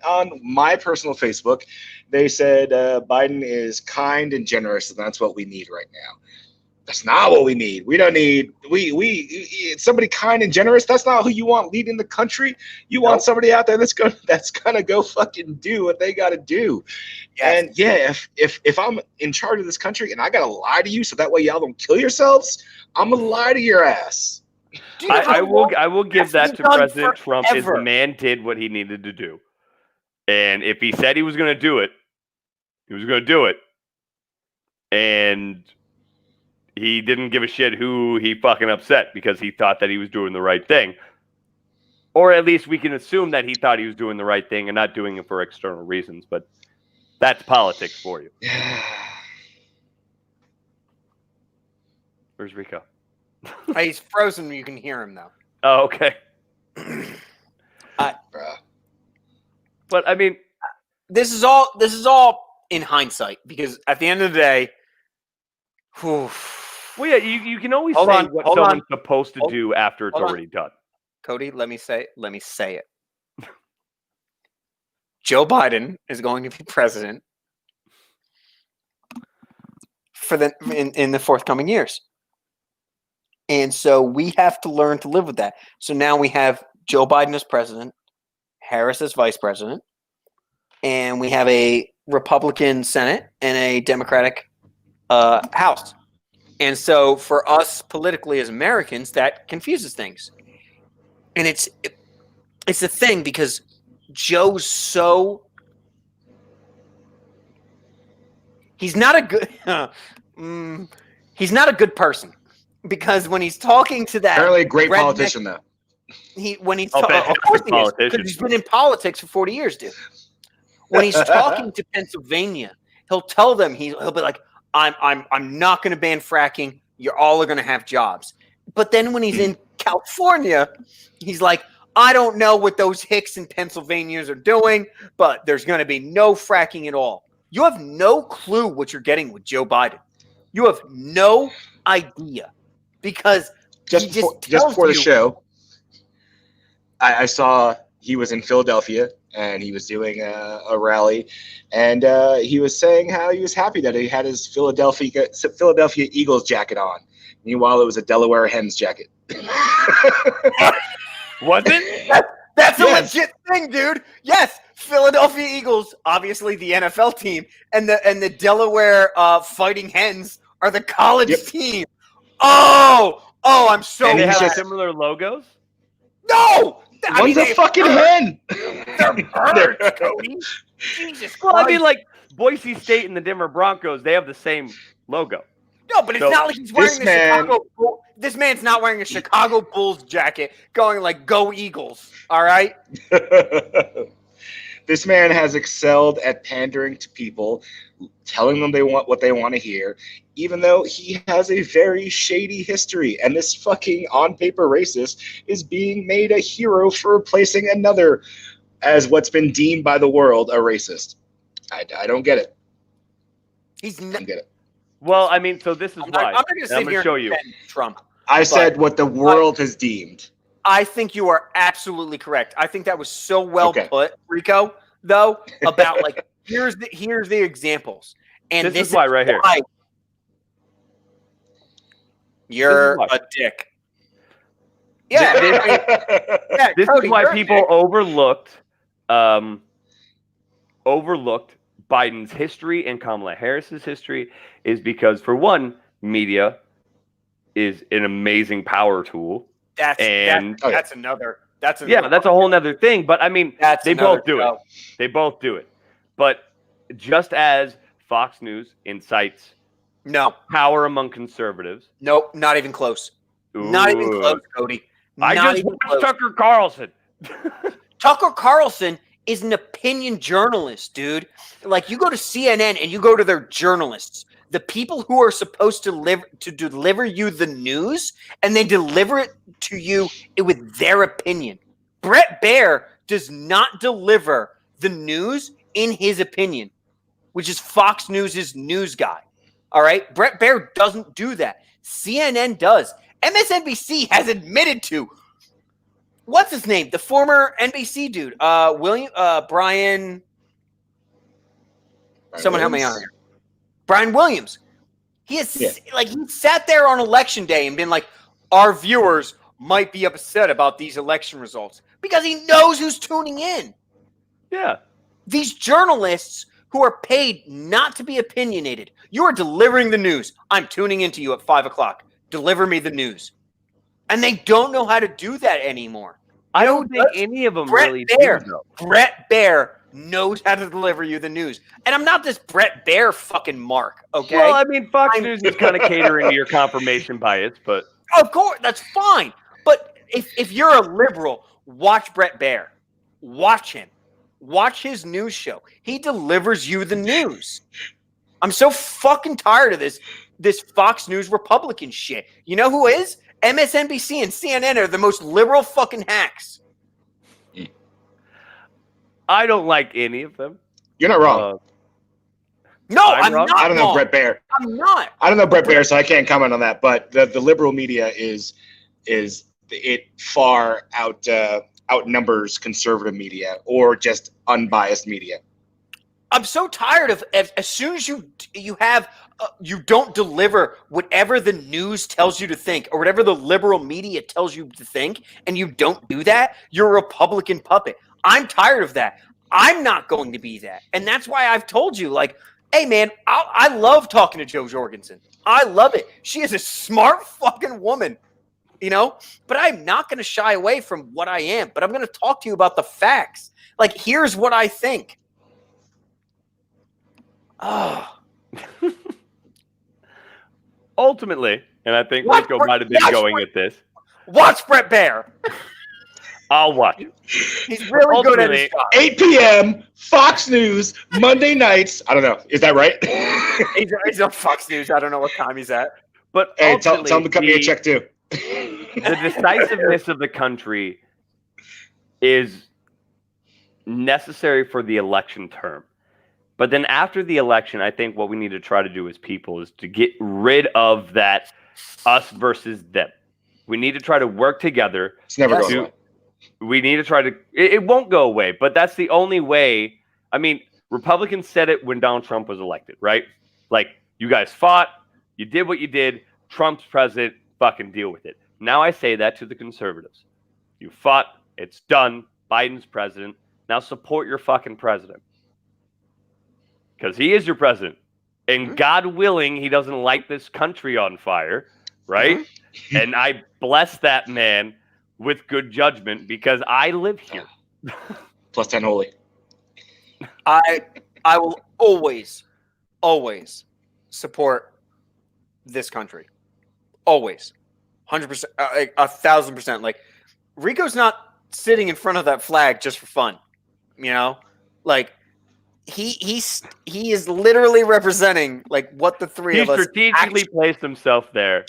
on my personal Facebook, they said Biden is kind and generous, and that's what we need right now. That's not what we need. We don't need somebody kind and generous. That's not who you want leading the country. You want somebody out there that's gonna go fucking do what they gotta do. Yes. And yeah, if I'm in charge of this country and I gotta lie to you so that way y'all don't kill yourselves, I'm gonna lie to your ass. I will give that to President Trump. Is the man did what he needed to do, and if he said he was going to do it, he was going to do it, and he didn't give a shit who he fucking upset because he thought that he was doing the right thing, or at least we can assume that he thought he was doing the right thing and not doing it for external reasons. But that's politics for you. Where's Rico? He's frozen. You can hear him though. Oh, okay. But I mean, this is all in hindsight because at the end of the day, well, yeah, you can always say what someone's supposed to do after it's already done. Cody, let me say it. Joe Biden is going to be president for in the forthcoming years. And so we have to learn to live with that. So now we have Joe Biden as president, Harris as vice president, and we have a Republican Senate and a Democratic House. And so for us politically as Americans, that confuses things. And it's a thing because Joe's so... He's not a good... he's not a good person. Because when he's talking to that, apparently a great politician, though. Of course he is, because he's been in politics for 40 years, dude. When he's talking to Pennsylvania, he'll tell them he'll be like, "I'm not going to ban fracking. You're all going to have jobs." But then when he's in California, he's like, "I don't know what those hicks in Pennsylvanians are doing, but there's going to be no fracking at all." You have no clue what you're getting with Joe Biden. You have no idea. Because just before the show, I saw he was in Philadelphia and he was doing a rally, and he was saying how he was happy that he had his Philadelphia Eagles jacket on. Meanwhile, it was a Delaware Hens jacket. Was it? That's a legit thing, dude. Yes, Philadelphia Eagles, obviously the NFL team, and the Delaware Fighting Hens are the college team. Oh, I'm so. And they have similar logos? No! One's a fucking hen! They're birds, Cody. Jesus Christ. Well, I mean, like, Boise State and the Denver Broncos, they have the same logo. No, but it's not like he's wearing Chicago Bulls. This man's not wearing a Chicago Bulls jacket going like, "Go Eagles," all right? This man has excelled at pandering to people, telling them they want what they want to hear, even though he has a very shady history. And this fucking on-paper racist is being made a hero for replacing another as what's been deemed by the world a racist. I don't get it. I don't get it. Well, I mean, so this is why. I'm going to show you Trump. I said what the world has deemed. I think you are absolutely correct. I think that was so well put, Rico, though, about like here's the examples. And this is why right here. You're a dick. Yeah. This Cody, is why people overlooked Biden's history and Kamala Harris's history, is because, for one, media is an amazing power tool. That's another. That's a whole nother thing. But I mean, they both do it. They both do it. But just as Fox News incites power among conservatives. Nope, not even close. Ooh. Not even close, Cody. I just watched Tucker Carlson. Tucker Carlson is an opinion journalist, dude. Like, you go to CNN and you go to their journalists, the people who are supposed to deliver you the news, and they deliver it to you with their opinion. Brett Baer does not deliver the news in his opinion, which is Fox News' news guy. All right? Brett Baer doesn't do that. CNN does. MSNBC has admitted to. What's his name? The former NBC dude. Brian. Someone help me out here. Brian Williams. He sat there on election day and been like, our viewers might be upset about these election results because he knows who's tuning in. Yeah. These journalists who are paid not to be opinionated. You are delivering the news. I'm tuning into you at 5:00. Deliver me the news. And they don't know how to do that anymore. I don't think any of them really do. Brett Baer knows how to deliver you the news. And I'm not this Brett Baer fucking mark, okay? Well, I mean, Fox News is kind of catering to your confirmation bias, but... Of course, that's fine. But if you're a liberal, watch Brett Baer. Watch him. Watch his news show. He delivers you the news. I'm so fucking tired of this Fox News Republican shit. You know who is? MSNBC and CNN are the most liberal fucking hacks. I don't like any of them. You're not wrong. No, I'm not. I don't know Brett Baer. I'm not. I don't know Brett Baer, so I can't comment on that. But the liberal media is it far outnumbers conservative media or just unbiased media. I'm so tired of as soon as you have you don't deliver whatever the news tells you to think or whatever the liberal media tells you to think, and you don't do that, you're a Republican puppet. I'm tired of that. I'm not going to be that. And that's why I've told you, like, hey, man, I love talking to Jo Jorgensen. I love it. She is a smart fucking woman, you know? But I'm not going to shy away from what I am. But I'm going to talk to you about the facts. Like, here's what I think. Oh. Ultimately, and I think Rico might have been going at this. Watch Brett Baer. I'll watch. He's really good at his job. 8 p.m. Fox News Monday nights. I don't know. Is that right? he's on Fox News. I don't know what time he's at. But hey, tell him to cut me a check too. The decisiveness of the country is necessary for the election term. But then after the election, I think what we need to try to do as people is to get rid of that us versus them. We need to try to work together. It's never going away. We need to try to – it won't go away, but that's the only way. I mean, Republicans said it when Donald Trump was elected, right? Like, you guys fought. You did what you did. Trump's president. Fucking deal with it. Now I say that to the conservatives. You fought. It's done. Biden's president. Now support your fucking president. Because he is your president. And God willing, he doesn't light this country on fire, right? And I bless that man with good judgment because I live here. Plus 10 holy. I will always support this country. Always. 100%, 1,000%. Like, Rico's not sitting in front of that flag just for fun. You know? Like, he is literally representing like what the three of us strategically placed himself there.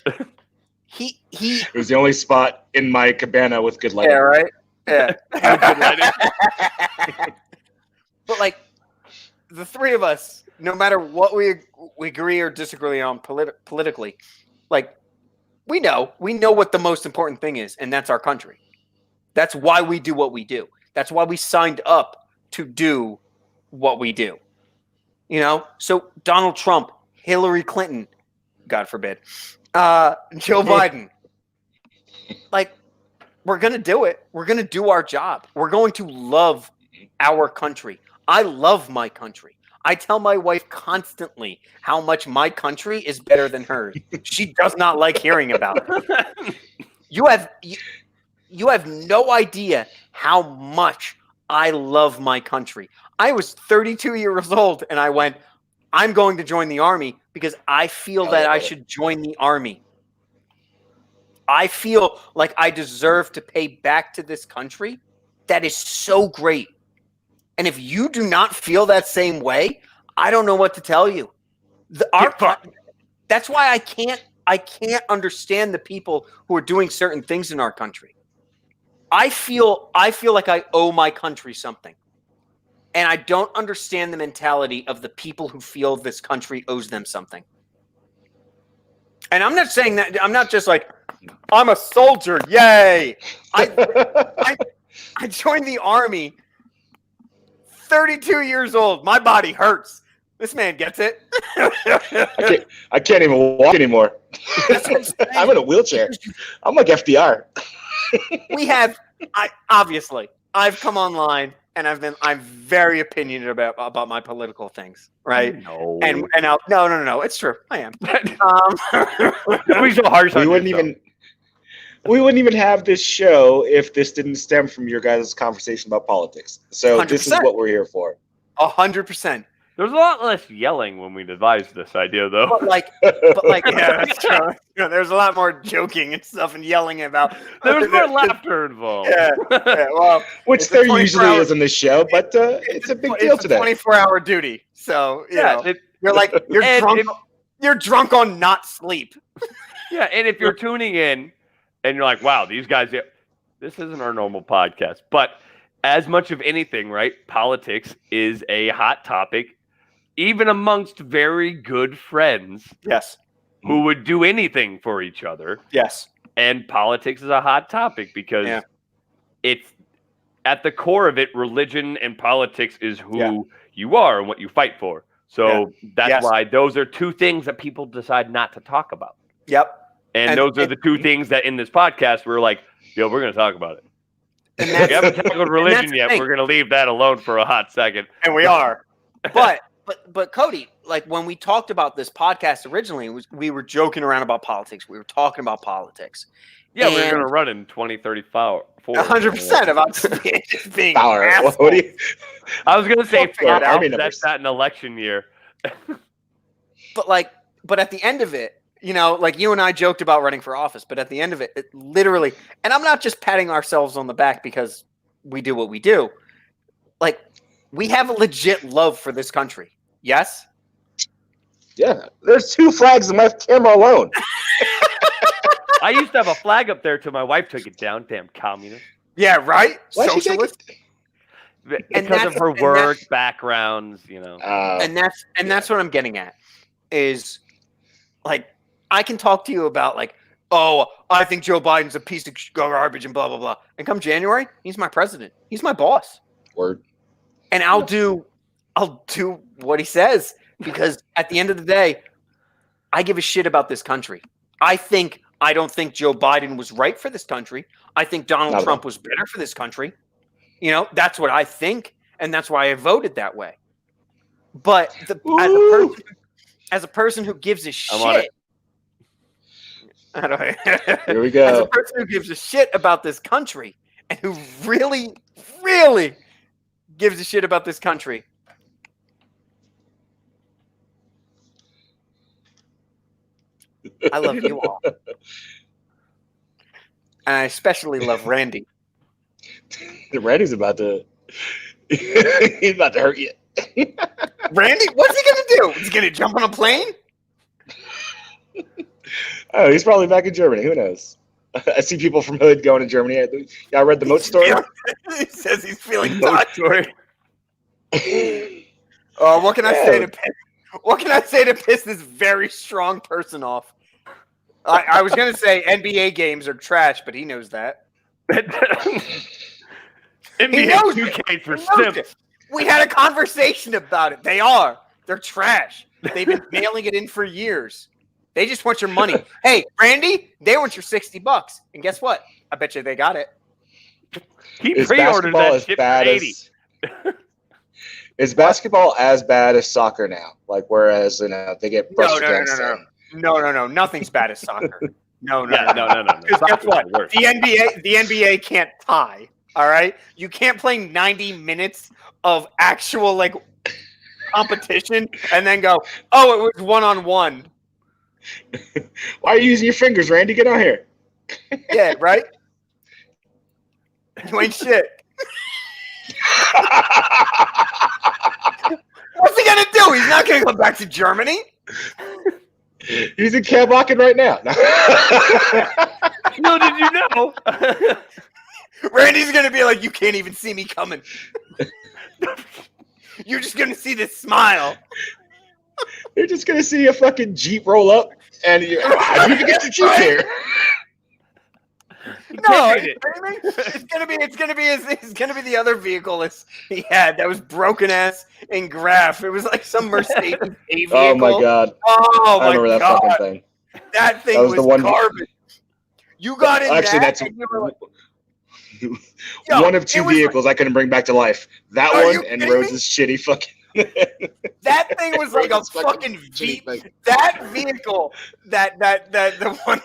It was the only spot in my cabana with good lighting. Yeah, right. Yeah. Good lighting. But like the three of us, no matter what we agree or disagree on politically, like we know what the most important thing is, and that's our country. That's why we do what we do. That's why we signed up to do what we do, you know? So Donald Trump, Hillary Clinton, God forbid, Joe Biden, like, we're going to do it. We're going to do our job. We're going to love our country. I love my country. I tell my wife constantly how much my country is better than hers. She does not like hearing about it. You have no idea how much I love my country. I was 32 years old and I went, I'm going to join the Army because I feel that I should join the Army. I feel like I deserve to pay back to this country. That is so great. And if you do not feel that same way, I don't know what to tell you. That's why I can't understand the people who are doing certain things in our country. I feel like I owe my country something. And I don't understand the mentality of the people who feel this country owes them something. And I'm not saying that, I'm not just like, I'm a soldier, yay! I joined the Army 32 years old. My body hurts. This man gets it. I can't even walk anymore. That's what I'm saying. I'm in a wheelchair. I'm like FDR. I've come online and I'm very opinionated about my political things, right? No. And no, it's true. I am. We so harsh on yourself. We wouldn't even have this show if this didn't stem from your guys' conversation about politics. So 100%. This is what we're here for. 100%. There's a lot less yelling when we devised this idea, though. But like, yeah, that's true. You know, there's a lot more joking and stuff and yelling about. There was more laughter involved. Yeah, well, which there usually is in this show, but it's a big deal today. 24-hour duty, so you're drunk on not sleep. Yeah, and if you're tuning in and you're like, wow, these guys, this isn't our normal podcast. But as much of anything, right, politics is a hot topic, even amongst very good friends. Yes. Who would do anything for each other. Yes. And politics is a hot topic because it's at the core of it, religion and politics is who you are and what you fight for. So that's why those are two things that people decide not to talk about. Yep. And those are the two things that in this podcast we're like, yo, we're going to talk about it. We haven't tackled religion yet. We're going to leave that alone for a hot second. And we are. But Cody, like when we talked about this podcast originally, we were joking around about politics. We were talking about politics. Yeah, we're going to run in 2034. 100% about just being power. assholes. What do you? I was going to say, that's not an election year. But at the end of it, you know, like you and I joked about running for office, but at the end of it, it literally, and I'm not just patting ourselves on the back because we do what we do. Like, we have a legit love for this country. Yes? Yeah. There's 2 flags in my camera alone. I used to have a flag up there till my wife took it down. Damn communist. Yeah, right? Why'd she take Socialist. Because of her work, backgrounds, you know. And that's what I'm getting at is, like, I can talk to you about, like, oh, I think Joe Biden's a piece of garbage and blah, blah, blah. And come January, he's my president. He's my boss. Word. And I'll do what he says because at the end of the day, I give a shit about this country. I don't think Joe Biden was right for this country. I think Donald Trump was better for this country. You know, that's what I think, and that's why I voted that way. But as a person who gives a shit, here we go. As a person who gives a shit about this country and who really, really gives a shit about this country. I love you all. And I especially love Randy. Randy's about to he's about to hurt you. Randy? What's he gonna do? He's gonna jump on a plane? Oh, he's probably back in Germany. Who knows? I see people from Hood going to Germany. Y'all read the Moat story? He says he's feeling story. Oh, what can I say to piss? What can I say to piss this very strong person off? I was gonna say NBA games are trash, but he knows that. NBA 2K for simps. We had a conversation about it. They're trash. They've been mailing it in for years. They just want your money. Hey, Randy, they want your $60. And guess what? I bet you they got it. He pre-ordered that shit for $80. Is basketball as bad as soccer now? Like, whereas they get brushed against. No. Nothing's bad as soccer. No. Because guess what? The NBA can't tie. All right, you can't play 90 minutes of actual like competition and then go, oh, it was 1-on-1. Why are you using your fingers, Randy? Get on here. Yeah, right. You ain't shit. What's he gonna do? He's not gonna come back to Germany. He's in Camp right now. No, did you know? Randy's gonna be like, you can't even see me coming. You're just gonna see this smile. You're just gonna see a fucking Jeep roll up, and how did you get your Jeep here? No, it's gonna be the other vehicle he had that was broken ass in graph. It was like some Mercedes A vehicle. Oh my god! Oh my I remember that god! fucking thing. That thing was the one garbage. You got in actually, that, that's and you were like, one of two vehicles I couldn't bring back to life. That one and Rose's shitty fucking. That thing was like a fucking Jeep. That vehicle, the one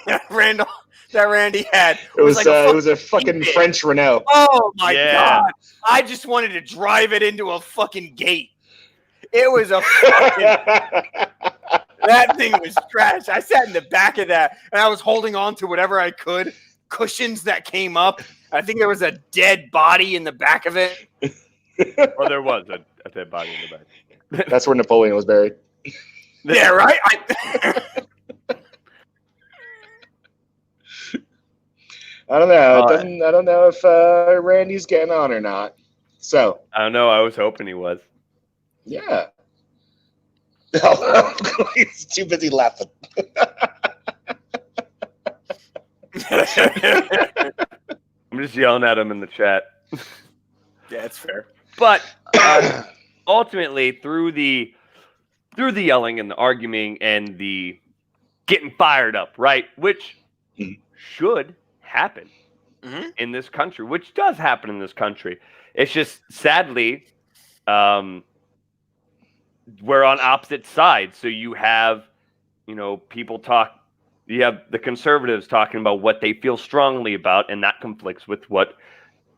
that Randy had. It was a fucking French Renault. Oh my god! I just wanted to drive it into a fucking gate. It was a fucking. That thing was trash. I sat in the back of that, and I was holding on to whatever I could. Cushions that came up. I think there was a dead body in the back of it. Or there was a dead body in the back. That's where Napoleon was buried. Yeah, right? I don't know. I don't know if Randy's getting on or not. So I don't know. I was hoping he was. Yeah. He's too busy laughing. I'm just yelling at him in the chat. Yeah, it's fair. But ultimately, through the yelling and the arguing and the getting fired up, right, which should happen in this country, which does happen in this country. It's just sadly, we're on opposite sides. So you have, people talk. You have the conservatives talking about what they feel strongly about, and that conflicts with what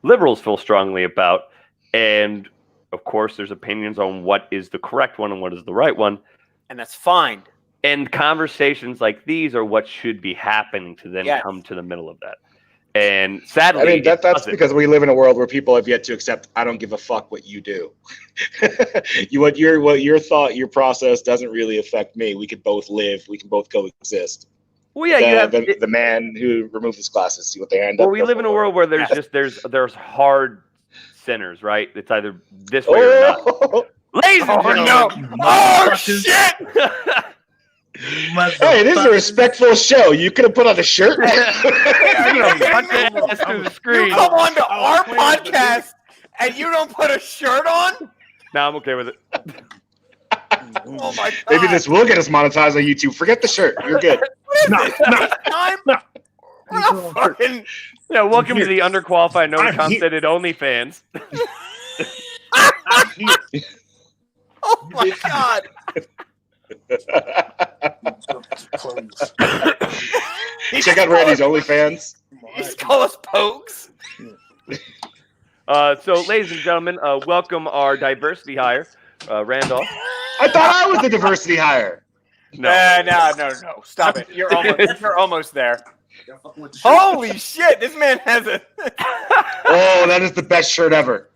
liberals feel strongly about. And of course, there's opinions on what is the correct one and what is the right one. And that's fine. And conversations like these are what should be happening to then come to the middle of that. And sadly, I mean, that's because we live in a world where people have yet to accept, I don't give a fuck what you do. What your thought, your process doesn't really affect me. We could both live. We can both coexist. Well, yeah, you have the man who removed his glasses. See what they end up. Well, we live in a world where there's hard sinners, right? It's either this way or not. Ladies and gentlemen, no! Oh shit! Hey, this is a respectful show. You could have put on a shirt. through the screen. You come on to our podcast and you don't put a shirt on? No, I'm okay with it. Oh my god! Maybe this will get us monetized on YouTube. Forget the shirt. You're good. Yeah, welcome to the underqualified, non-compensated OnlyFans. Oh my god! Check out Randy's OnlyFans. He's call us pokes. So, ladies and gentlemen, welcome our diversity hire, Randolph. I thought I was the diversity hire. No. Stop it. You're almost there. Holy shit! This man has a. Oh, that is the best shirt ever.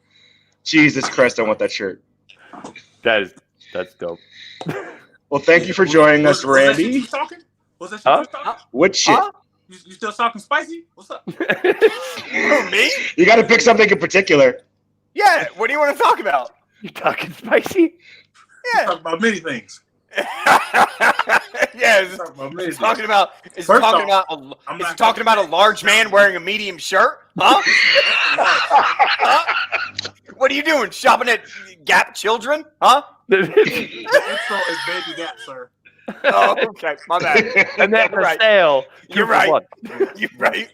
Jesus Christ, I want that shirt. That's dope. Well, thank you for joining us, Randy. Was that shit talking? What shit? You still talking spicy? What's up? Me? You got to pick something in particular. Yeah. What do you want to talk about? You talking spicy? Yeah. Talking about many things. Yeah. It's talking about a large man wearing a medium shirt? Huh? What are you doing? Shopping at Gap Children? Huh? The intro is Baby Gap, sir. Oh, okay. My bad. And then You're right. sale. You're right. You're right.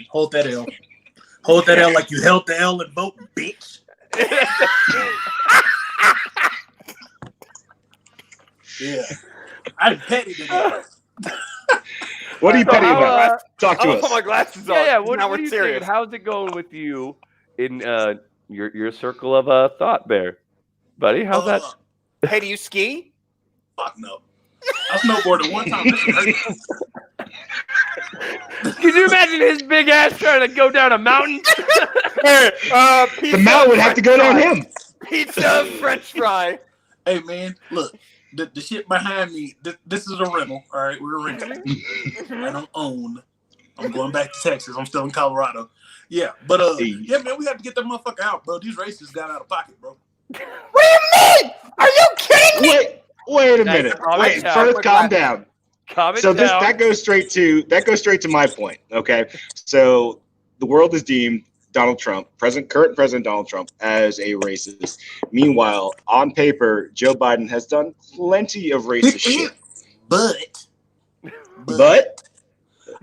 Hold that L. Hold that L like you held the L and vote, bitch. Yeah. I'm petty today. What are you So petty how, about? Talk to I'll us. put my glasses on. Yeah. What now are we're you serious. thinking? How's it going with you in your circle of thought there, buddy? How's that? Hey, do you ski? Fuck no. I snowboarded one time. That shit hurt. Can you imagine his big ass trying to go down a mountain? Hey, The pizza, mountain would have to go down him. Pizza, French fry. Hey, man, look. The shit behind me, this is a rental. All right, we're renting. I don't own. I'm going back to Texas. I'm still in Colorado. Yeah, but yeah, man, we have to get that motherfucker out, bro. These racists got out of pocket, bro. What do you mean? Are you kidding me? Wait a Guys, minute. calm Wait, down. first calm down. Calm it So this down. that goes straight to my point. Okay, so the world is deemed Donald Trump, current President Donald Trump, as a racist. Meanwhile, on paper, Joe Biden has done plenty of racist shit. But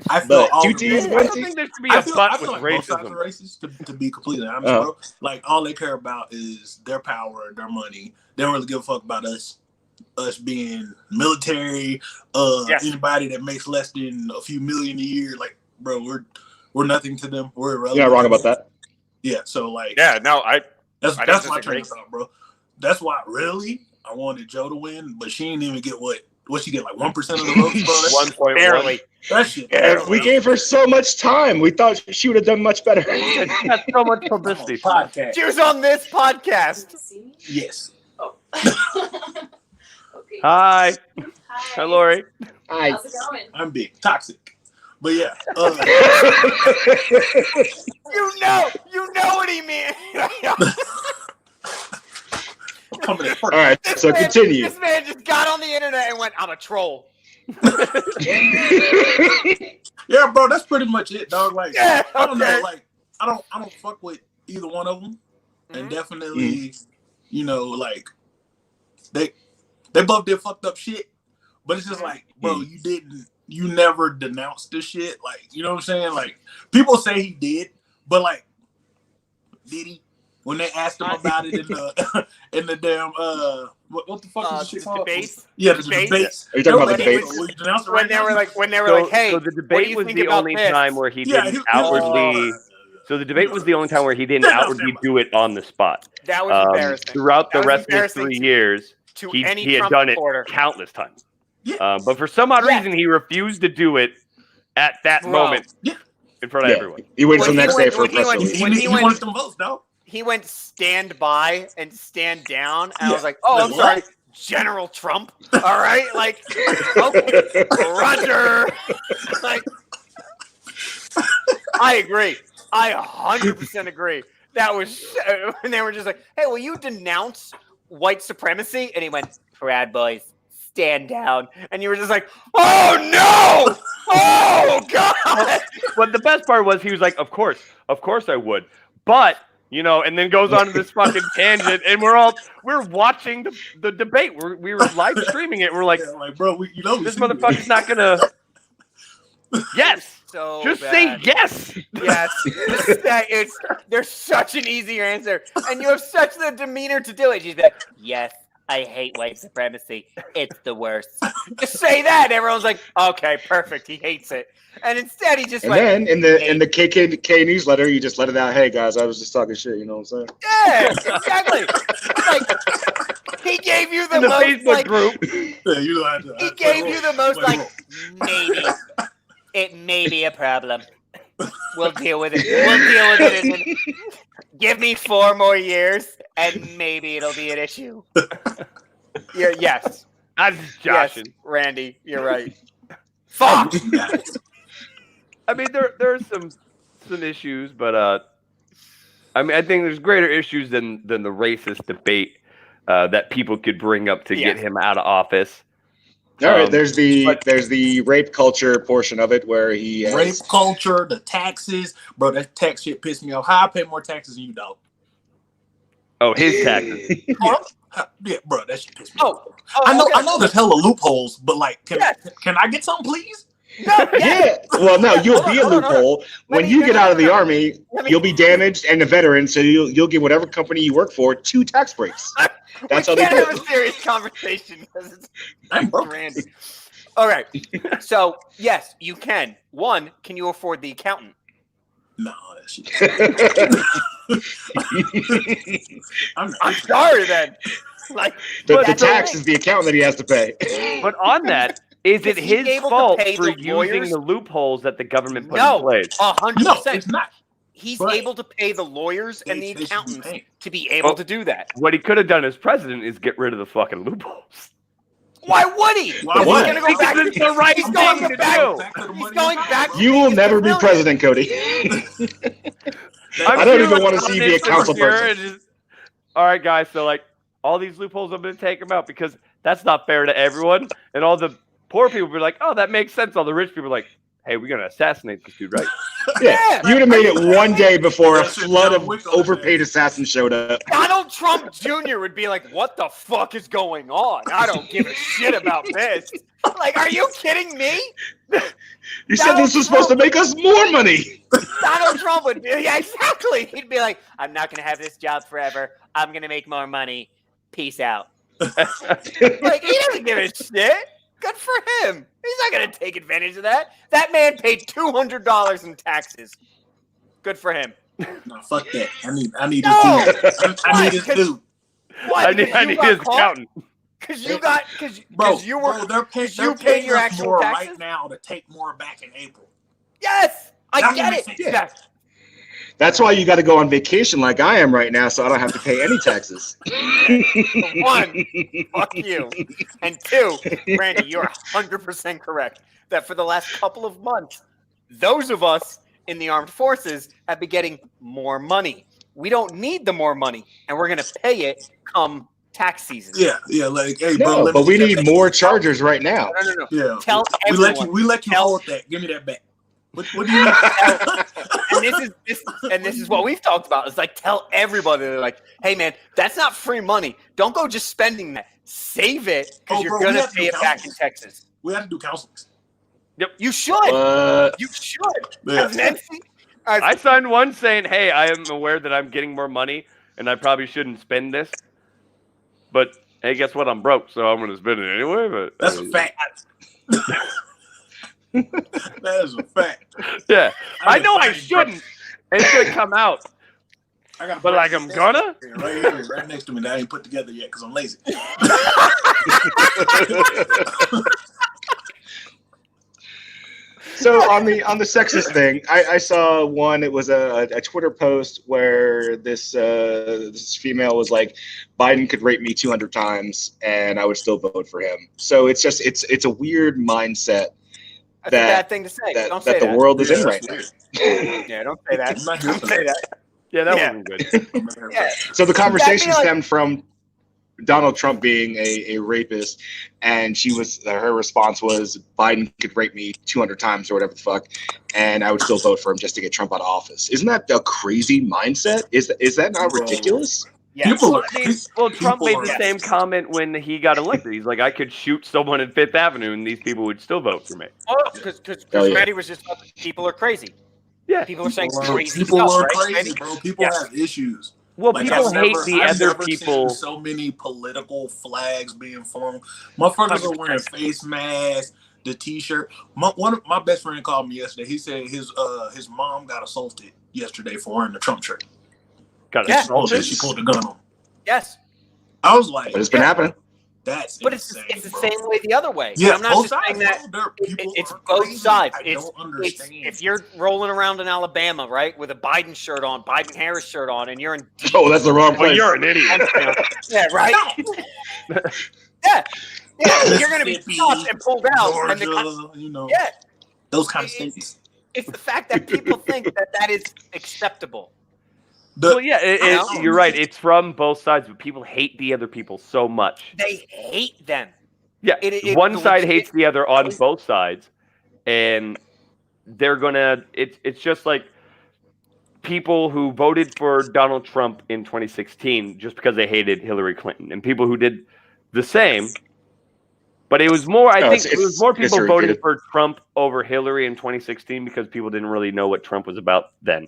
I feel But all two the T's, both- I one don't T. think there should be I a feel butt like with both sides are racism. racist, to be completely honest, Oh. bro. Like all they care about is their power, their money. They don't really give a fuck about us being military, Yes. anybody that makes less than a few million a year. Like, bro, we're nothing to them. We're irrelevant. You're not wrong about that. Yeah, so like, Yeah, no, I that's don't my disagree. train of thought, bro. That's why really I wanted Joe to win, but she didn't even get what she get, like 1% of the votes, bro. That shit- 1.1. barely. That shit. And we gave her so much time. We thought she would have done much better. It's got so much publicity. podcast. She was on this podcast. Yes. Okay. Hi. Hi. Hi, Lori. Hi. How's it going? I'm big toxic, but yeah. You know what he means. I'm coming in first. All right, so continue. This man just got on the internet and went, "I'm a troll." Yeah, bro, that's pretty much it, dog. Like, Yeah, I don't okay. know, like, I don't fuck with either one of them, and definitely, you know, like, they both did fucked up shit, but it's just like, bro, you never denounced this shit, like, you know what I'm saying? Like, people say he did, but like, did he? When they asked him about it in the damn what the fuck is this shit called? Debates. Yeah, the Debates? debates. Are you talking about the Nobody debates? Will you denounce it When right they now? were like, "Hey, So the what do debate you was think the about only this?" time where he Yeah, didn't he outwardly. So the debate was the only time where he didn't outwardly do it on the spot. That was embarrassing. Throughout the That was rest of his embarrassing 3 years, to he any had Trump done supporter. it countless times. Yeah. But for some odd Yeah. reason, he refused to do it at that Bro. moment Yeah. in front of everyone. He waits When till he next went- day for a when he press went- release. when he He went- wanted them votes, dog. He went stand by and stand down, and I Yeah. was like, "Oh, I'm Like, sorry, General Trump." All right, like, okay, Roger. Like, I agree. I 100% agree. That was, and they were just like, "Hey, will you denounce white supremacy?" And he went, "Proud boys, stand down." And you were just like, "Oh no! Oh god!" But the best part was he was like, of course I would. But, you know, and then goes on to this fucking tangent, and we're watching the debate. We were live streaming it. We're like, Yeah, like, bro, we this see you. motherfucker's not gonna. Yes, So just bad. say yes. Yes, there's such an easier answer, and you have such the demeanor to do it. She's like, "Yes, I hate white supremacy. It's the worst." Just say that, and everyone's like, "Okay, perfect. He hates it." And instead, he just And went, then in the KKK newsletter, you just let it out. Hey guys, I was just talking shit. You know what I'm saying? "Yeah, exactly." Like, he gave you the In the most, Facebook like, group. Yeah, you know, he gave you the most, Wait, like, maybe. It may be a problem. We'll deal with it. We'll deal with it. And give me 4 more years, and maybe it'll be an issue. Yes. I'm just joshing. Yes, Randy, you're right. Fuck. I mean, there's some issues, but I mean, I think there's greater issues than the racist debate that people could bring up to get him out of office. All right, there's the rape culture portion of it where he has, rape culture, the taxes, bro. That tax shit pissed me off. How I pay more taxes than you, dog? Oh, his taxes. Yeah, bro, that shit pissed me off. Oh, I know, okay. I know. There's hella loopholes, but like, can Yes. I get something, please? No, Yeah. Well, no, you'll be a Hold on, hold on. loophole. When me- you no, get no, out no, of the no. army, Let me- you'll be damaged and a veteran, so you'll get whatever company you work for 2 tax breaks. That's we how they can't do have it. a serious conversation because it's I'm broke. Randy. All right. So yes, you can. One, can you afford the accountant? No, that shit. I'm sorry then. Like the that's tax the is the accountant that he has to pay. But on that, is it Is he his able to fault pay for the using lawyers? the loopholes that the government put in No, place? 100%. No, it's not. He's But able to pay the lawyers and the They should be accountants paying. to be able Oh. to do that. What he could have done as president is get rid of the fucking loopholes. Why would he? Why He's would gonna he? go back. Because it's the right he's thing going to back. do. Back to the He's money going and back. power. You will being a never be civilian. president, Cody. I'm I don't too, even like, want to see you be a council insecure person. and just- all right, guys. So like all these loopholes, I'm going to take them out because that's not fair to everyone. And all the poor people be like, "Oh, that makes sense." All the rich people are like, "Hey, we're going to assassinate this dude, right?" Yeah, you'd have made it one day before a That's it, flood John of Wick on his overpaid ass. assassins showed up. Donald Trump Jr. would be like, "What the fuck is going on? I don't give a shit about this." Like, are you kidding me? You said this was supposed to make us more money. Donald Trump would be, yeah, exactly. He'd be like, "I'm not going to have this job forever. I'm going to make more money. Peace out." Like, he doesn't give a shit. Good for him. He's not going to take advantage of that. That man paid $200 in taxes. Good for him. No, fuck that. I need No! this dude. I need this dude. Why? I need his accountant. Because you got, Bro, because you were, they're paying, you paid your us actual more taxes? right now to take more back in April. yes, I That get makes it. sense. Yeah. That's why you got to go on vacation like I am right now, so I don't have to pay any taxes. One, fuck you. And two, Randy, you're 100% correct that for the last couple of months, those of us in the armed forces have been getting more money. We don't need the more money, and we're going to pay it come tax season. Yeah, like, hey, bro. No, let but me we get that need back. more chargers right now. No. Yeah, Tell we everyone. let you Tell- hold that. Give me that back. What do you mean? And this is what we've talked about. It's like, tell everybody, they're like, "Hey man, that's not free money. Don't go just spending that. Save it because Oh, you're bro, we gonna have to pay do it back in counseling. Texas. We have to do counseling. You should. What? You should. Yeah. As an NC, as- I signed one saying, "Hey, I am aware that I'm getting more money, and I probably shouldn't spend this, but hey, guess what? I'm broke, so I'm going to spend it anyway." But That's a fact. That is a fact. Yeah, I know I Bro. shouldn't. And it's gonna come out. I got, But, like, I'm gonna? right here, right next to me that I ain't put together yet because I'm lazy. So on the sexist thing, I saw one. It was a Twitter post where this female was like, Biden could rape me 200 times and I would still vote for him. So it's just it's a weird mindset That's a bad thing to say. that, Don't say that that. the world is in Yeah, right that's now. Yeah, don't say that. I'm not here Don't for say that. that. Yeah, that Yeah. wasn't good. I'm not here for Yeah. that. So the conversation like- stemmed from Donald Trump being a rapist, and her response was, Biden could rape me 200 times or whatever the fuck, and I would still vote for him just to get Trump out of office. Isn't that a crazy mindset? Is that not ridiculous? Yes. People Well, are- I mean, well, Trump people made the are- same comment when he got elected. He's like, I could shoot someone in Fifth Avenue, and these people would still vote for me. Oh, because Hell yeah. Randy was just people are crazy. Yeah. People are saying People crazy are stuff, right, crazy, Randy? bro. People Yeah. have issues. Well, Like, people I've hate never- the I've other never people. seen so many political flags being flown. Motherfuckers are wearing face masks, the T-shirt. One of my best friend called me yesterday. He said his mom got assaulted yesterday for wearing the Trump shirt. Got Yeah. assaulted. She pulled a gun on him. Yes, I was like, But it's been happening. that's but insane, it's the bro. same way the other way. Yeah, And I'm not both just sides, saying that. bro. People It's are both crazy. sides. I It's, don't understand. if you're rolling around in Alabama, right, with a Biden shirt on, Biden Harris shirt on, and you're in Oh, that's the wrong place. Well, you're an idiot. yeah, right, yeah, you're gonna be Mississippi, stopped and pulled out, and Georgia, you know, yeah, those kind of states. it's the fact that people think that is acceptable. Well, yeah, know. you're right. It's from both sides, but people hate the other people so much. They hate them. Yeah, one the side legit- hates the other on both sides, and they're gonna. It's just like people who voted for Donald Trump in 2016 just because they hated Hillary Clinton, and people who did the same But it was more. I No, think it was more people history, voting dude. for Trump over Hillary in 2016 because people didn't really know what Trump was about then.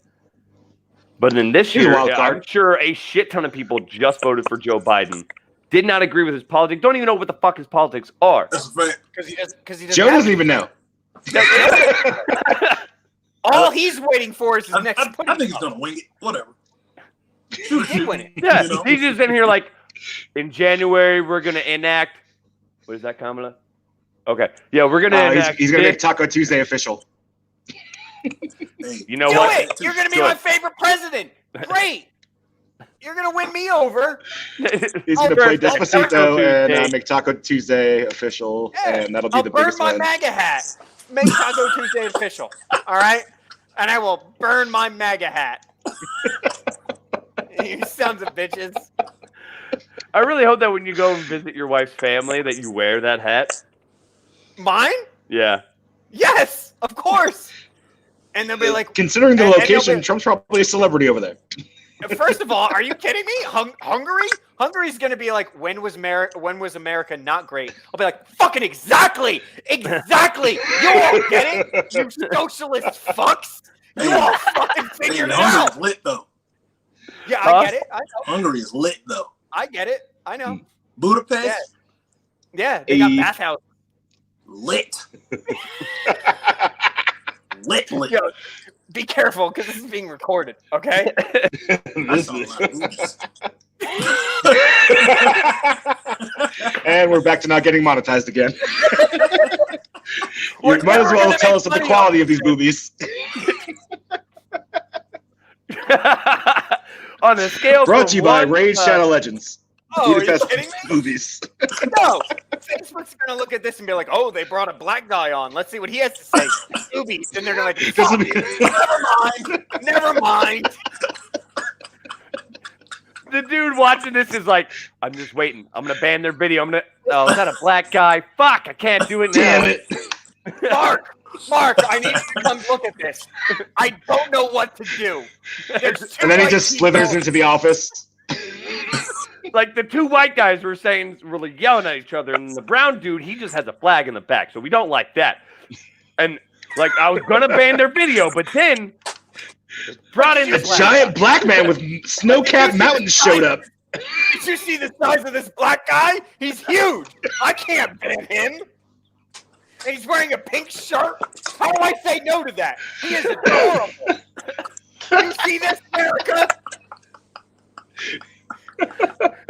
But then this He's a year, wild card. I'm sure a shit ton of people just voted for Joe Biden. Did not agree with his politics. Don't even know what the fuck his politics are. That's a fact. Because he doesn't. Joe doesn't even know. All he's waiting for is his I next. think he's gonna wing it. Whatever. He did win it. Yeah, You know? he's just in here like, in January we're gonna enact. What is that, Kamala? Okay, yeah, we're gonna enact. He's gonna this. make Taco Tuesday official. Hey, You know Do what? it. You're gonna be Good. my favorite president. Great. You're gonna win me over. He's gonna play Taco Despacito and Tuesday. make Taco Tuesday official, Yeah. and that'll be I'll the burn biggest my win. MAGA hat. Make Taco Tuesday official. All right, and I will burn my MAGA hat. You sons of bitches. I really hope that when you go and visit your wife's family, that you wear that hat. Mine? Yeah. Yes, of course. And they'll be like, Considering the and they'll location, be- Trump's probably a celebrity over there. first of all, are you kidding me? Hungary? Hungary's gonna be like, when was America not great? I'll be like, fucking exactly. You all get it? You socialist fucks. You all fucking figured it Hungary's out. lit though. Yeah, I get it. I know. Hungary is lit though. I get it. I know. Budapest, Yeah, they got Hey. bathhouse. lit. lit. Yo, be careful because this is being recorded. Okay. I saw a lot of boobies. And we're back to not getting monetized again. We're You might as never well gonna tell make us the money quality off of these boobies. On a scale Brought from to you by 1 Raid to- Shadow Legends. Oh, are Eat you fast kidding me? Boobies. No. Facebook's gonna look at this and be like, "Oh, they brought a black guy on. Let's see what he has to say." Boobies, and they're gonna like, This will "Fuck, be- never mind." The dude watching this is like, I'm just waiting. I'm gonna ban their video. Oh, is that a black guy? Fuck, I can't do it now. Damn it. Mark, I need you to come look at this. I don't know what to do. There's two And then he white just people. slithers into the office. Like the two white guys were saying, really yelling at each other, and the brown dude, he just has a flag in the back, so we don't like that. And like, I was gonna ban their video, but then brought in the A black giant black man with snow-capped mountains showed up. Did you see the size of this black guy? He's huge. I can't ban him. And he's wearing a pink shirt. How do I say no to that? He is adorable. You see this, America?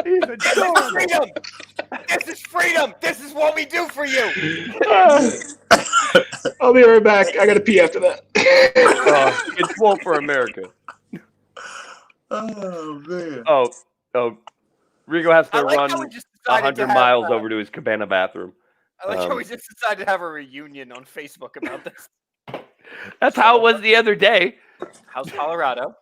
He's This is adorable. freedom. This is freedom. This is what we do for you. I'll be right back. I gotta pee after that. It's woke for America. Oh man. Oh, Rigo has I to like run how we just decided 100 to have, miles over to his cabana bathroom. I like how we just decided to have a reunion on Facebook about this. That's how it was the other day. How's Colorado?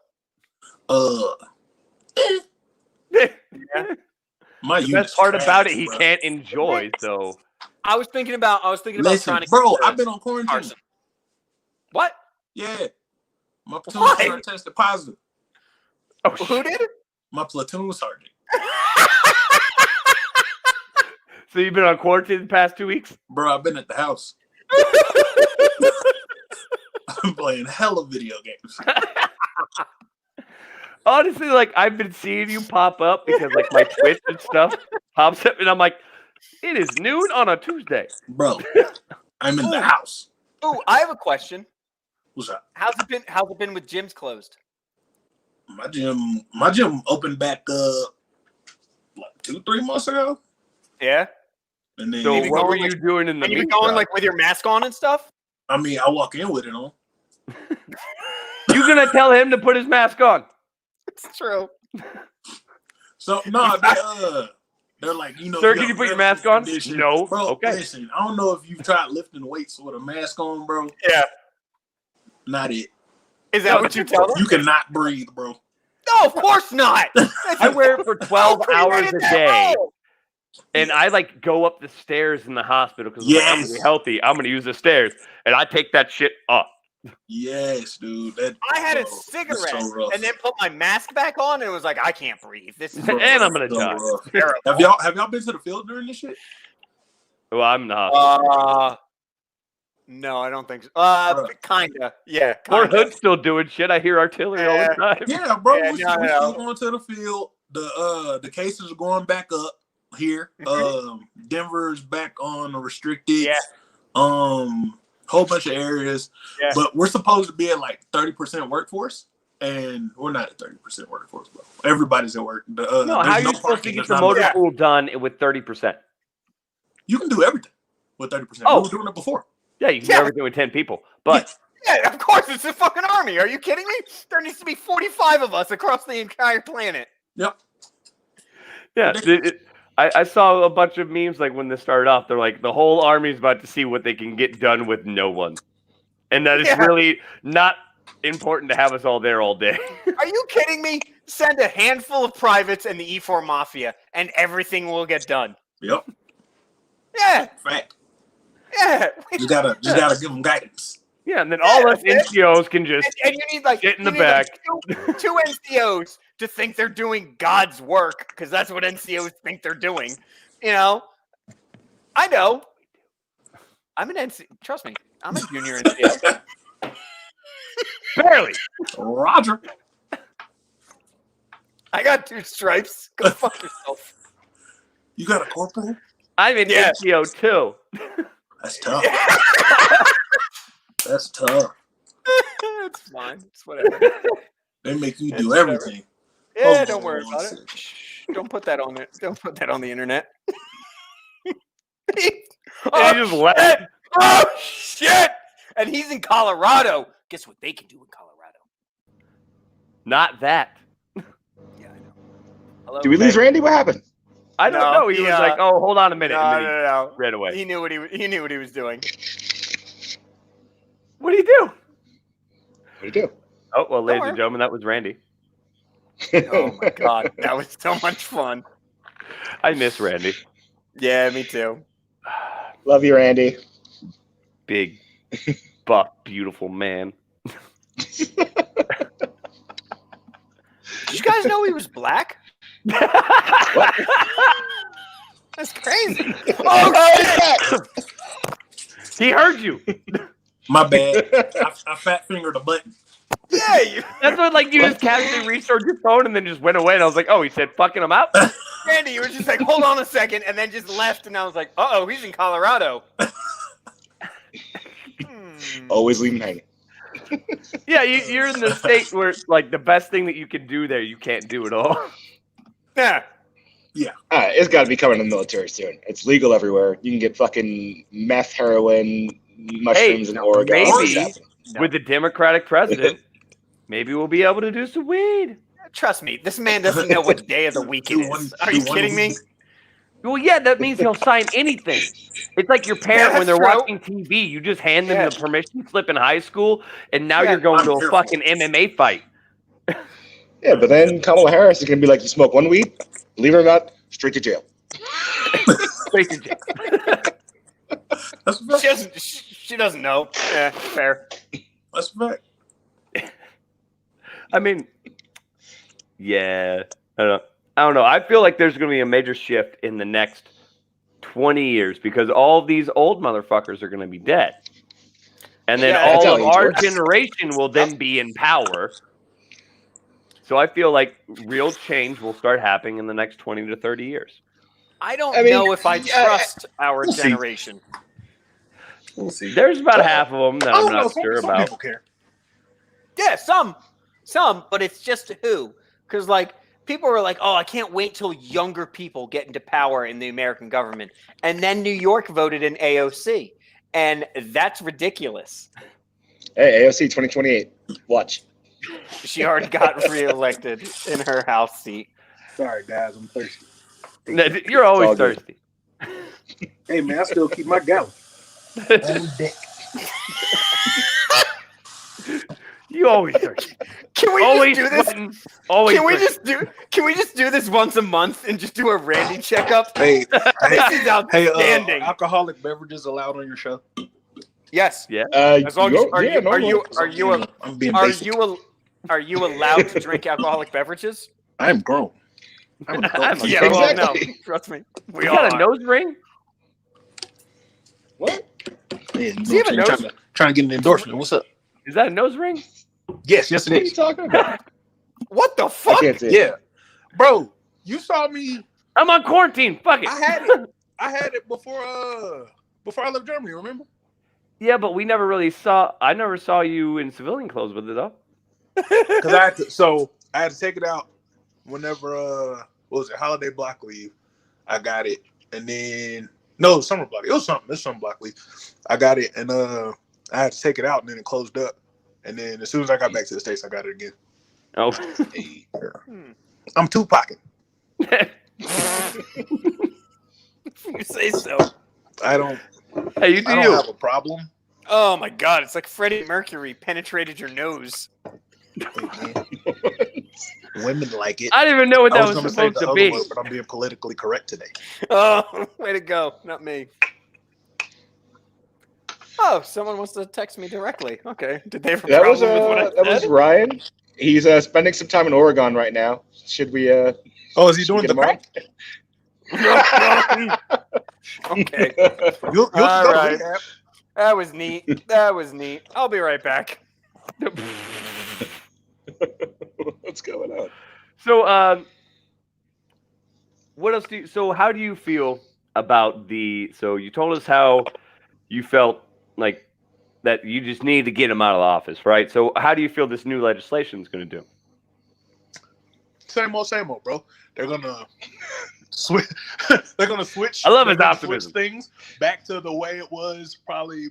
My The unit's best part trash, about it, he bro. can't enjoy. So I was thinking about Listen, trying to bro, get I've been on quarantine. Carson. What? Yeah. My platoon Why? sergeant tested positive. oh, Who did? My platoon sergeant. So you've been on quarantine the past 2 weeks? Bro, I've been at the house. I'm playing hella video games. Honestly, like I've been seeing you pop up because like my Twitch and stuff pops up, and I'm like, it is noon on a Tuesday. Bro, I'm in the house. Oh, I have a question. What's up? How's it been with gyms closed? My gym opened back like 2-3 months ago. Yeah. And then So Maybe what going were like- you doing in the And you been meantime? going like with your mask on and stuff? I mean I walk in with it on. You gonna tell him to put his mask on? It's true. So no, they're like, you know, Sir, you can have you put your medical mask on? condition. No. Bro, Okay. listen, I don't know if you've tried lifting weights with a mask on, bro. Yeah. Not it. Is that what you tell them? You cannot breathe, bro. No, of course not. I wear it for 12 How hours creative a that day, role? and I like go up the stairs in the hospital because I'm Yes. gonna be healthy. I'm gonna use the stairs, and I take that shit off. Yes, dude. I had a bro, it's cigarette so rough. and then put my mask back on and it was like, I can't breathe. This is And I'm gonna So die. rough. terrible. Have y'all been to the field during this shit? Well, I'm in the hospital. No, I don't think so. Bruh. Kinda. Yeah, Fort kinda. Hood's still doing shit. I hear artillery all the time. Yeah, bro, Yeah, we no. still going to the field. The cases are going back up here. Denver's back on the restricted. Yeah. Whole bunch of areas. Yeah. But we're supposed to be at like 30% workforce, and we're not at 30% workforce, bro. Everybody's at work. No, there's how are you supposed to parking, get there's the not motor enough- pool done with 30%? You can do everything with 30%. Oh. We were doing it before. Yeah, you can do Yeah. everything with 10 people. But Yeah, of course, it's the fucking army. Are you kidding me? There needs to be 45 of us across the entire planet. Yep. yeah, I saw a bunch of memes like when this started off. They're like, the whole army's about to see what they can get done with no one. And that is Yeah. really not important to have us all there all day. Are you kidding me? Send a handful of privates and the E4 Mafia, and everything will get done. Yep. Yeah, Fact. yeah. Just gotta give them guidance. Yeah, and then all us that's it. NCOs can just And you need like get in the you need, like, back. two NCOs to think they're doing God's work because that's what NCOs think they're doing. You know, I know. I'm an NCO. Trust me, I'm a junior NCO. barely. Roger. I got 2 stripes. Go fuck yourself. You got a corporal? I'm an Yeah. NCO too. That's tough. That's tough. It's fine. It's whatever. They make you It's do whatever. everything. Yeah, Oh, don't worry about nonsense. it. Shh, don't put that on it. Don't put that on the internet. And he just left. shit! Oh shit! And he's in Colorado. Guess what they can do in Colorado? Not that. Yeah, I know. Hello, Did we lose Randy? What happened? I don't No, know. He was yeah. like, "Oh, hold on a minute," No, and then no, he no, ran no. away. He knew what he was doing. What do you do? What do you Oh well, ladies worry. and gentlemen, that was Randy. do? Oh my god, that was so much fun. I miss Randy. Yeah, me too. Love you, Randy. Big, buff, beautiful man. Did you guys know he was black? That's crazy. Oh shit! He heard you. My bad. I fat fingered a button. Yeah, you, That's what, like, you just casually restored your phone and then just went away. And I was like, "Oh, he said fucking him out." Randy, you were just like, hold on a second, and then just left, and I was like, uh-oh, he's in Colorado. Always leave him hanging. Yeah, you're in the state where like the best thing that you can do there, you can't do at all. Yeah. It's got to be coming to the military soon. It's legal everywhere. You can get fucking meth, heroin, mushrooms in Oregon. maybe. It's happening. No. With the Democratic president, maybe we'll be able to do some weed. Trust me, this man doesn't know what day of the week it is. Are you kidding me? Well, yeah, that means he'll sign anything. It's like your parent Yeah, when they're that's watching TV. You just hand them Yeah. the permission slip in high school, and now Yeah, you're going I'm to a here. fucking MMA fight. Yeah, but then Kamala Harris is going to be like, you smoke one weed, believe it or not, straight to jail. Straight to jail. That's a fact. She doesn't know. Yeah, fair. That's a fact. I mean, yeah, I don't know. I feel like there's going to be a major shift in the next 20 years because all these old motherfuckers are going to be dead. And then Yeah, that's all how of age our works. generation will then be in power. So I feel like real change will start happening in the next 20 to 30 years. I don't I mean, know if I yeah, trust our we'll see. generation. We'll see. There's about half of them that I I'm don't know. not sure Some about. people care. Yeah, some, but it's just who. Because, like, people are like, oh, I can't wait till younger people get into power in the American government. And then New York voted in AOC. And that's ridiculous. Hey, AOC 2028. Watch. She already got reelected in her House seat. Sorry, guys, I'm thirsty. You're always all good. thirsty. Hey, man, I still keep my gallon. On deck. You always thirsty. Can we Always just do this? sweating. Always Can we thirsty. just do this once a month and just do a Randy checkup? Hey, This is outstanding. alcoholic beverages allowed on your show? yes. As long as are you I'm being are basic. you allowed to drink alcoholic beverages? I am grown. I'm an adult. I'm a Yeah, grown- well, no, Exactly. trust me. We You all got a are. nose ring? What? Yeah, Does he have a nose? trying to get an endorsement. What's up? Is that a nose ring? Yes, it What are you is. talking about? What the I fuck? can't see it. Yeah, bro, you saw me. I'm on quarantine. Fuck it. I had it. I had it before I left Germany. Remember? Yeah, but we never really saw. I never saw you in civilian clothes with it though. Because I had to take it out whenever what was it, holiday block leave. I got it, and then no summer block. It was something. It's summer block leave. I got it, and I had to take it out, and then it closed up. And then as soon as I got back to the States, I got it again. Oh, I'm Tupacing. You say so. I don't hey, you do you. have a problem. Oh my god, it's like Freddie Mercury penetrated your nose. Women like it. I didn't even know what I that was was going to say supposed the to other be. word, but I'm being politically correct today. Oh, way to go. Not me. Oh, someone wants to text me directly. Okay. Did they have a That was problem with what I said? that was Ryan. He's spending some time in Oregon right now. Should we? Oh, is he doing get the him on? crack? Okay. You'll go All to right. rehab. That was neat. That was neat. I'll be right back. What's going on? So, what else do you? So, how do you feel about the? So, you told us how you felt like that you just need to get him out of the office, right? So, how do you feel this new legislation is going to do? Same old, bro. They're gonna switch. They're gonna switch. I love they're his gonna optimism. Switch things back to the way it was probably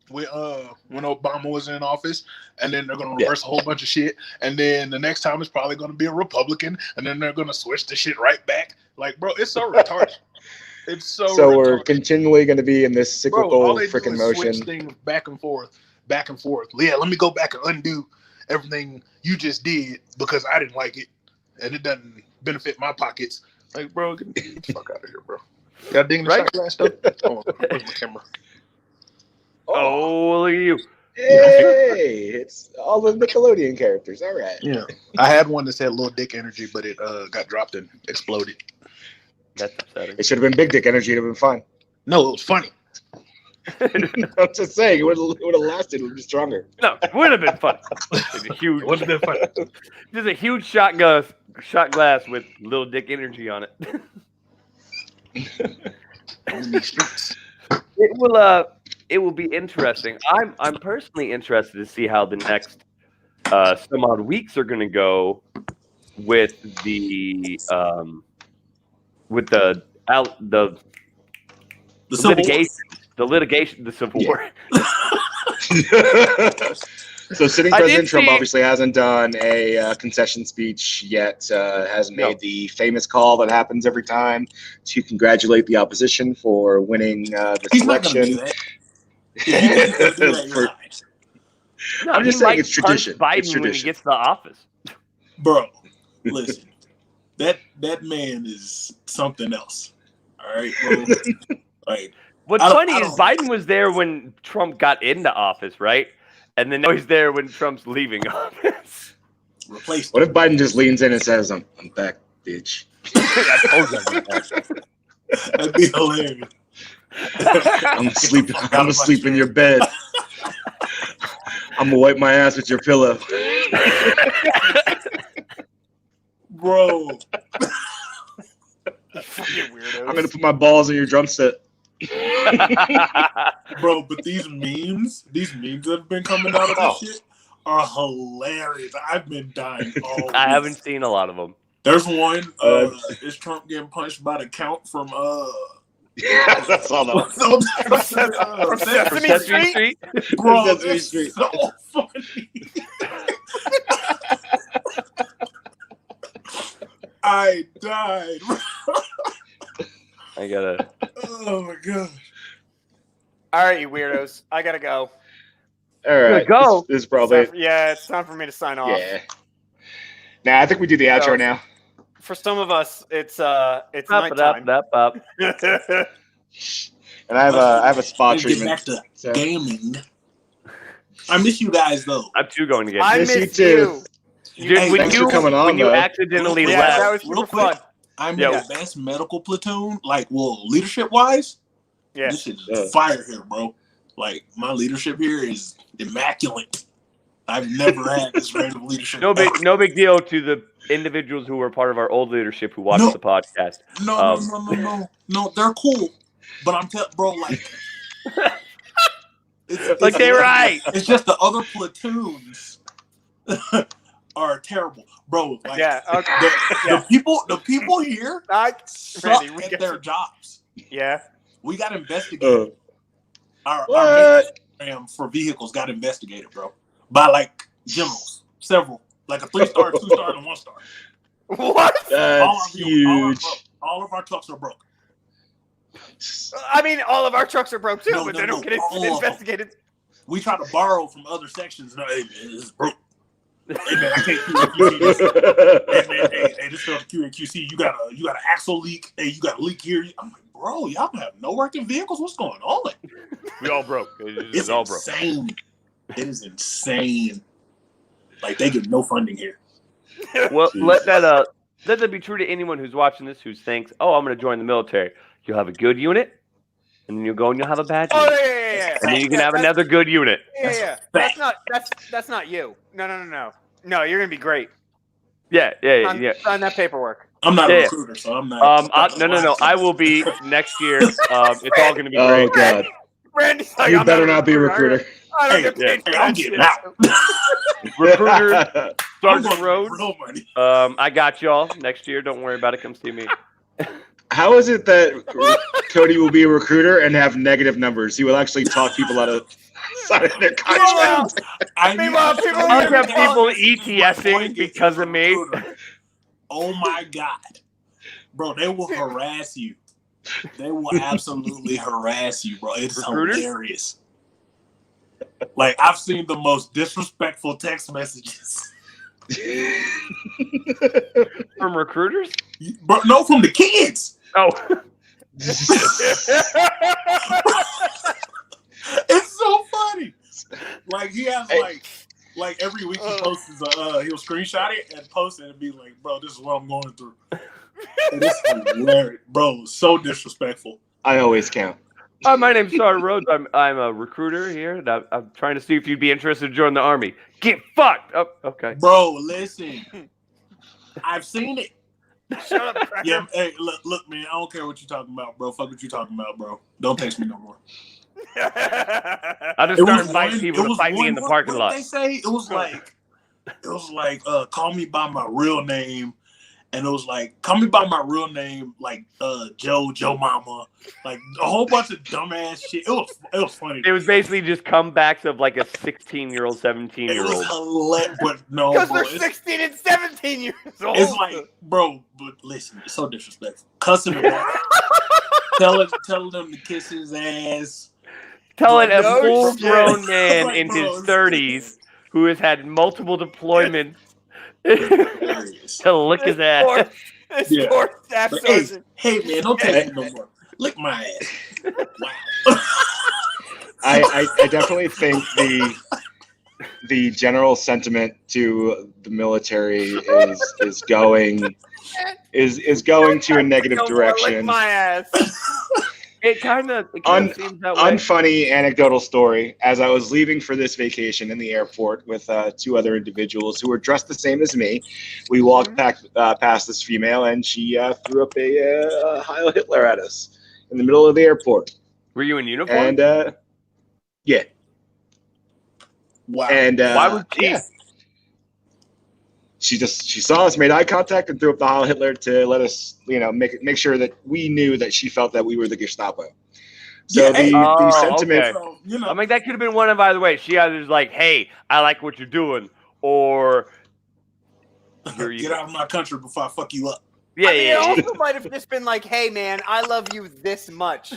when Obama was in office, and then they're gonna reverse a whole bunch of shit. And then the next time it's probably gonna be a Republican, and then they're gonna switch the shit right back. Like, bro, it's so retarded. It's so. So we're retarded. continually going to be in this Bro, cyclical all they do freaking is motion. switch things back and forth. Yeah, let me go back and undo everything you just did because I didn't like it, and it doesn't benefit my pockets. Like, bro, get the fuck out of here, bro. Got a ding in the shot glass stuff? Oh, where's my camera? Oh, look at you! Hey, it's all the Nickelodeon characters. All right. Yeah, I had one that said "little dick energy," but it got dropped and exploded. That's upsetting. It should have been big dick energy. It'd have been fine. No, it was funny. I'm just saying, it would have lasted. It would be stronger. No, it would have been fun. It's a huge, It would have been funny. there's a huge shot glass with little dick energy on it. In these streets. It will be interesting. I'm personally interested to see how the next some odd weeks are going to go with the litigation, the civil war. So sitting I did President Trump see- obviously hasn't done a concession speech yet, hasn't made the famous call that happens every time to congratulate the opposition for winning the He's not gonna do election. that. If you think he's gonna do that, you're lying. No, I'm just he saying might it's tradition. punch Biden It's when he tradition. gets to office. Bro, listen. That man is something else. All right, bro. Like, What's I don't- funny I is don't- Biden was there when Trump got into office, right? And then now he's there when Trump's leaving office. replace What if Biden just leans in and says, I'm back, bitch. I told you that. That'd be hilarious. I'm gonna sleep in your bed. I'm gonna wipe my ass with your pillow. Bro. Fucking weirdos. I'm gonna put my balls in your drum set. Bro, but these memes that have been coming out of this shit are hilarious. I've been dying all I week. haven't seen a lot of them. There's one, is Trump getting punched by the count from Yeah, that's all that. Sesame Street? Bro, Sesame it's Street. so funny. I died. I gotta. Oh my god. All right, you weirdos. I gotta go. All right, go. This is probably It's time for me to sign off. yeah. Nah, I think we do the outro So- now. For some of us, it's nighttime. Up. And I have a spa Let's get treatment. back to So- gaming. I miss you guys though. I'm too going to get. I Miss you miss too. you. Dude, Hey, when thanks you for coming on, when you though. accidentally Yeah, Yeah, left, that was Real super quick. fun. I'm Yo. in advanced medical platoon, like, well, leadership wise, Yeah. This shit is fire here, bro. Like, my leadership here is immaculate. I've never had this random leadership. No big deal to the individuals who were part of our old leadership who watched the podcast. No, they're cool. But I'm telling, bro, like, like they're right. It's just the other platoons are terrible, bro. Like, the people here suck at their jobs. Yeah, we got investigated. Our program for vehicles got investigated, bro, by like generals, several, like a 3-star, 2-star, and a 1-star. What? That's huge. All of our trucks are broke. I mean, all of our trucks are broke too, but they don't get investigated. We try to borrow from other sections. No, hey man, this is broke. Hey man, I can't QAQC this. Hey man, hey, this is QAQC. You got an axle leak. Hey, you got a leak here. I'm like, bro, y'all have no working vehicles. What's going on? We all broke. It's all insane. Broke. It is insane. Like, they get no funding here. Well, let that be true to anyone who's watching this who thinks, "Oh, I'm going to join the military." You'll have a good unit, and then you'll go and you'll have a bad unit. Oh yeah. And then you can have another good unit. Yeah. That's not you. No. No, you're gonna be great. Yeah. Sign that paperwork. I'm not a recruiter, so I'm not. No. I will be next year. It's all going to be great. Oh God. Randy's like, You better not be a recruiter. I don't get paid. I'm getting out. Recruiter, start the road. Real money. I got y'all next year. Don't worry about it. Come see me. How is it that Cody will be a recruiter and have negative numbers? He will actually talk people out of their contract. Meanwhile, people have people ETSing because of me. Oh my God. Bro, they will harass you. They will absolutely harass you, bro. It's hilarious. Like, I've seen the most disrespectful text messages. From recruiters? Bro, no, from the kids. Oh. It's so funny. Like, he has like every week he posts he'll screenshot it and post it and be like, bro, this is what I'm going through. And it's hilarious. Bro, so disrespectful. I always count. My name's Sarah Rhodes. I'm a recruiter here, and I'm trying to see if you'd be interested in joining the Army. Get fucked. Oh, okay. Bro, listen. I've seen it. Shut up. Yeah, hey, look, man. I don't care what you're talking about, bro. Fuck what you're talking about, bro. Don't text me no more. I just started inviting people to fight me in the parking lot. What they say? It was like, call me by my real name. And it was like, call me by my real name, like Joe Mama, like a whole bunch of dumbass shit. It was funny. It was basically just comebacks of like a 16-year-old, 17-year-old. It was hilarious, but no, because bro, they're 16 and 17 years old. It's like, bro, but listen, it's so disrespectful. Cussing him out, telling them to kiss his ass. Telling a full-grown man in his 30s who has had multiple deployments. To lick his ass. Poor staff sergeant. Hey man, don't take me no more. Lick my ass. Wow. I definitely think the general sentiment to the military is going to a negative direction. Lick my ass. It kind of seems that way. Unfunny anecdotal story. As I was leaving for this vacation in the airport with 2 other individuals who were dressed the same as me, we walked past this female, and she threw up a Heil Hitler at us in the middle of the airport. Were you in uniform? And yeah. Wow. And why was she? Yeah. She saw us, made eye contact, and threw up the Heil Hitler to let us, make sure that we knew that she felt that we were the Gestapo. So the sentiment, okay. I mean, that could have been one of either way. She either was like, "Hey, I like what you're doing," or "Get out of my country before I fuck you up." Yeah, It also might have just been like, "Hey, man, I love you this much."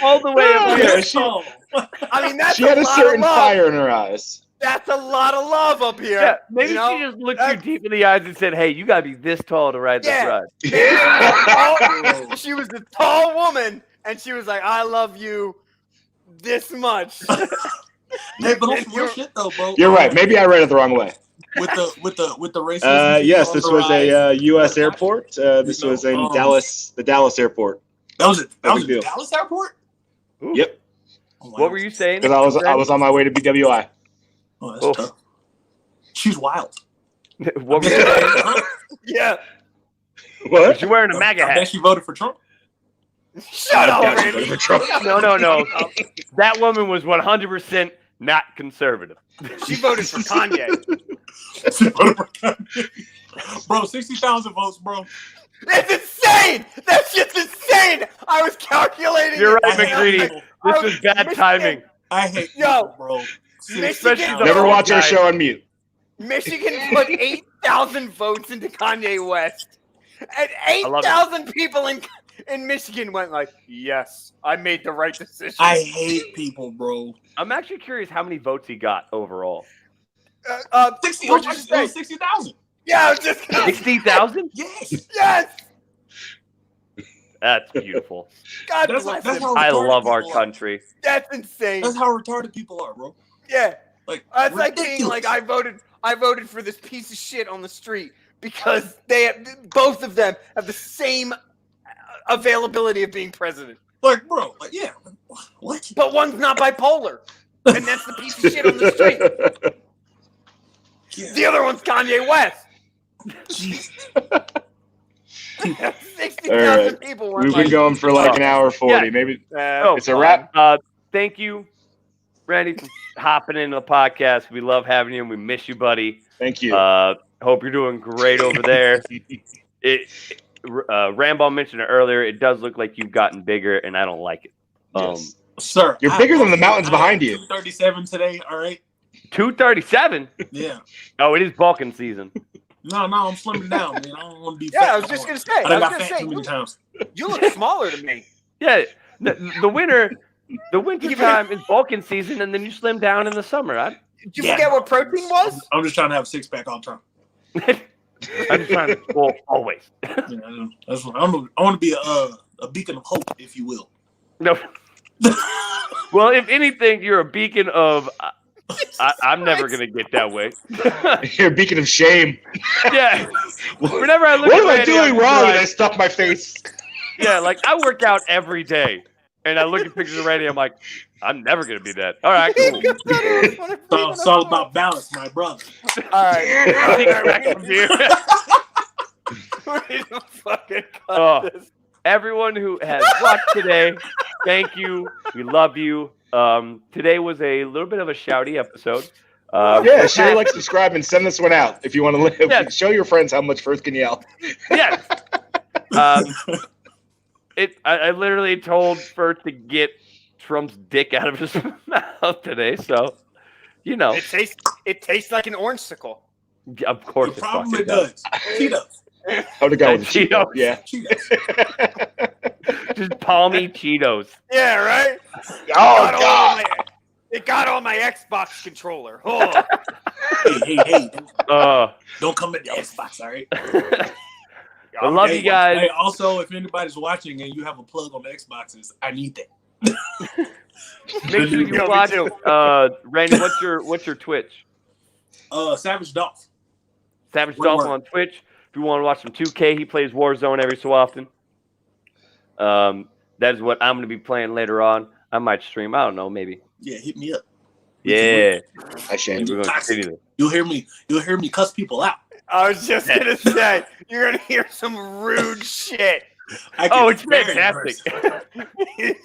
All the way up here. I mean, she had a certain fire in her eyes. That's a lot of love up here. Yeah, maybe she just looked you deep in the eyes and said, "Hey, you gotta be this tall to ride this ride." She was a tall woman, and she was like, "I love you this much." Hey, but that's real shit though, bro. You're right. Maybe I read it the wrong way. With the racism. Yes, this was a U.S. airport. This was in Dallas, the Dallas airport. That was No in big deal. the Dallas airport. Ooh. Yep. Oh, wow. What were you saying? Because I was on my way to BWI. Oh, that's Oh. tough. She's wild. What were you saying? Yeah. What? Was you wearing a I MAGA bet hat? she voted for Trump. Shut up, Gotcha, Randy. for Trump. No. That woman was 100% not conservative. She voted for Kanye. She voted for Kanye. Bro, 60,000 votes, bro. That's insane. That's just insane. I was calculating. You're it. right, I hate McGreedy. people. This was bad timing. I hate Yo. people, bro. Michigan- Never the watch our guy. show on mute. Michigan put 8,000 votes into Kanye West, and love it. 8,000 people in Michigan went like, "Yes, I made the right decision." I hate people, bro. I'm actually curious how many votes he got overall. 60, what'd you say? 60,000. Yeah, I was just 60,000? Yes. yes. That's beautiful. God That's bless how him. I retarded love our people are. country. That's insane. That's how retarded people are, bro. Yeah, Like, that's like being ridiculous. like, I voted for this piece of shit on the street because both of them have the same availability of being president, Like, bro, like, yeah. What? but one's not bipolar, and that's the piece of shit on the street. Yeah. The other one's Kanye West. Jesus. 60,000 All right. people were We've like, been going for like an hour 40. Yeah. Maybe Oh, it's a wrap. Thank you, Randy, for hopping into the podcast. We love having you, and we miss you, buddy. Thank you. Hope you're doing great over there. Rambo mentioned it earlier. It does look like you've gotten bigger, and I don't like it. Yes. Sir. You're bigger than the mountains behind you. 237 today, all right? 237? Yeah. Oh, it is bulking season. No, I'm slimming down, man. I don't want to be fat. yeah, I was just gonna say. I I done was got gonna fat say, too many times. you look smaller to me. Yeah, the winter time is bulking season, and then you slim down in the summer. Did you forget what protein was? I'm just trying to have a six-pack all the time. I'm just trying to well, always. Yeah, that's what I want to be a beacon of hope, if you will. No. Well, if anything, you're a beacon of. I'm never gonna get that way. You're a beacon of shame. Yeah. Whenever I look What at am I Randy, doing I'm wrong? like- And I stuck my face. Yeah, like I work out every day, and I look at pictures of Randy. I'm like, I'm never gonna be that. All right, cool. So it's all about balance, my brother. All right. I think I'm back from here. We need to fucking cut Oh. this. Everyone who has watched today, thank you. We love you. Today was a little bit of a shouty episode. Yeah, share, like, subscribe, and send this one out if you want to live. Yeah. Show your friends how much Firth can yell. Yes. I literally told Firth to get Trump's dick out of his mouth today, so you know, It tastes like an orange sickle. of course The it problem fucking it does. does. Cheetos. I would have gone with Cheetos. Cheetos. Yeah. Cheetos. Just palmy Cheetos. Yeah, right. Oh, God. It got on my Xbox controller. Oh. Hey. Uh, Don't come at the Xbox, all right? I love you guys. Hey, also, if anybody's watching and you have a plug on the Xboxes, I need that. Make sure you watch. Randy, what's your Twitch? Savage Dolph. Savage One Dolphin word. on Twitch. If you want to watch some 2K, he plays Warzone every so often. That is what I'm going to be playing later on. I might stream. I don't know, maybe. Yeah, hit me up. Yeah, I shame. we're going to continue this. You'll hear me cuss people out. I was just gonna say you're gonna hear some rude shit. I Oh, get it's very fantastic. nervous.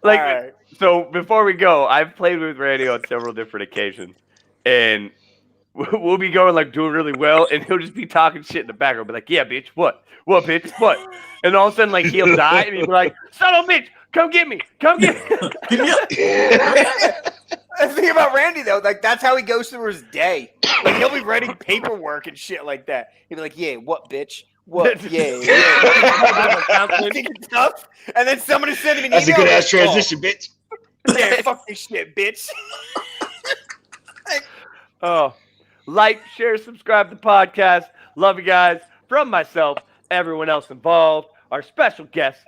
Like, All right. so before we go, I've played with Randy on several different occasions, and we'll be going like doing really well, and he'll just be talking shit in the background, be like, "Yeah, bitch, what, bitch, what?" And all of a sudden, like he'll die, and he'll be like, "Son of a bitch, come get me, come get me." Hit me up. The thing about Randy though, like that's how he goes through his day. Like he'll be writing paperwork and shit like that. He'll be like, "Yeah, what, bitch? What? Yeah." I think it's tough. And then somebody sent him an That's a email. good ass like, transition, bitch. "Oh, yeah, fuck this shit, bitch." Oh, like, share, subscribe to the podcast. Love you guys. From myself, everyone else involved, our special guest,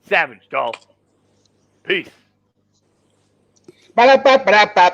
Savage Dolph. Peace. Ba-da-ba-ba-da-ba.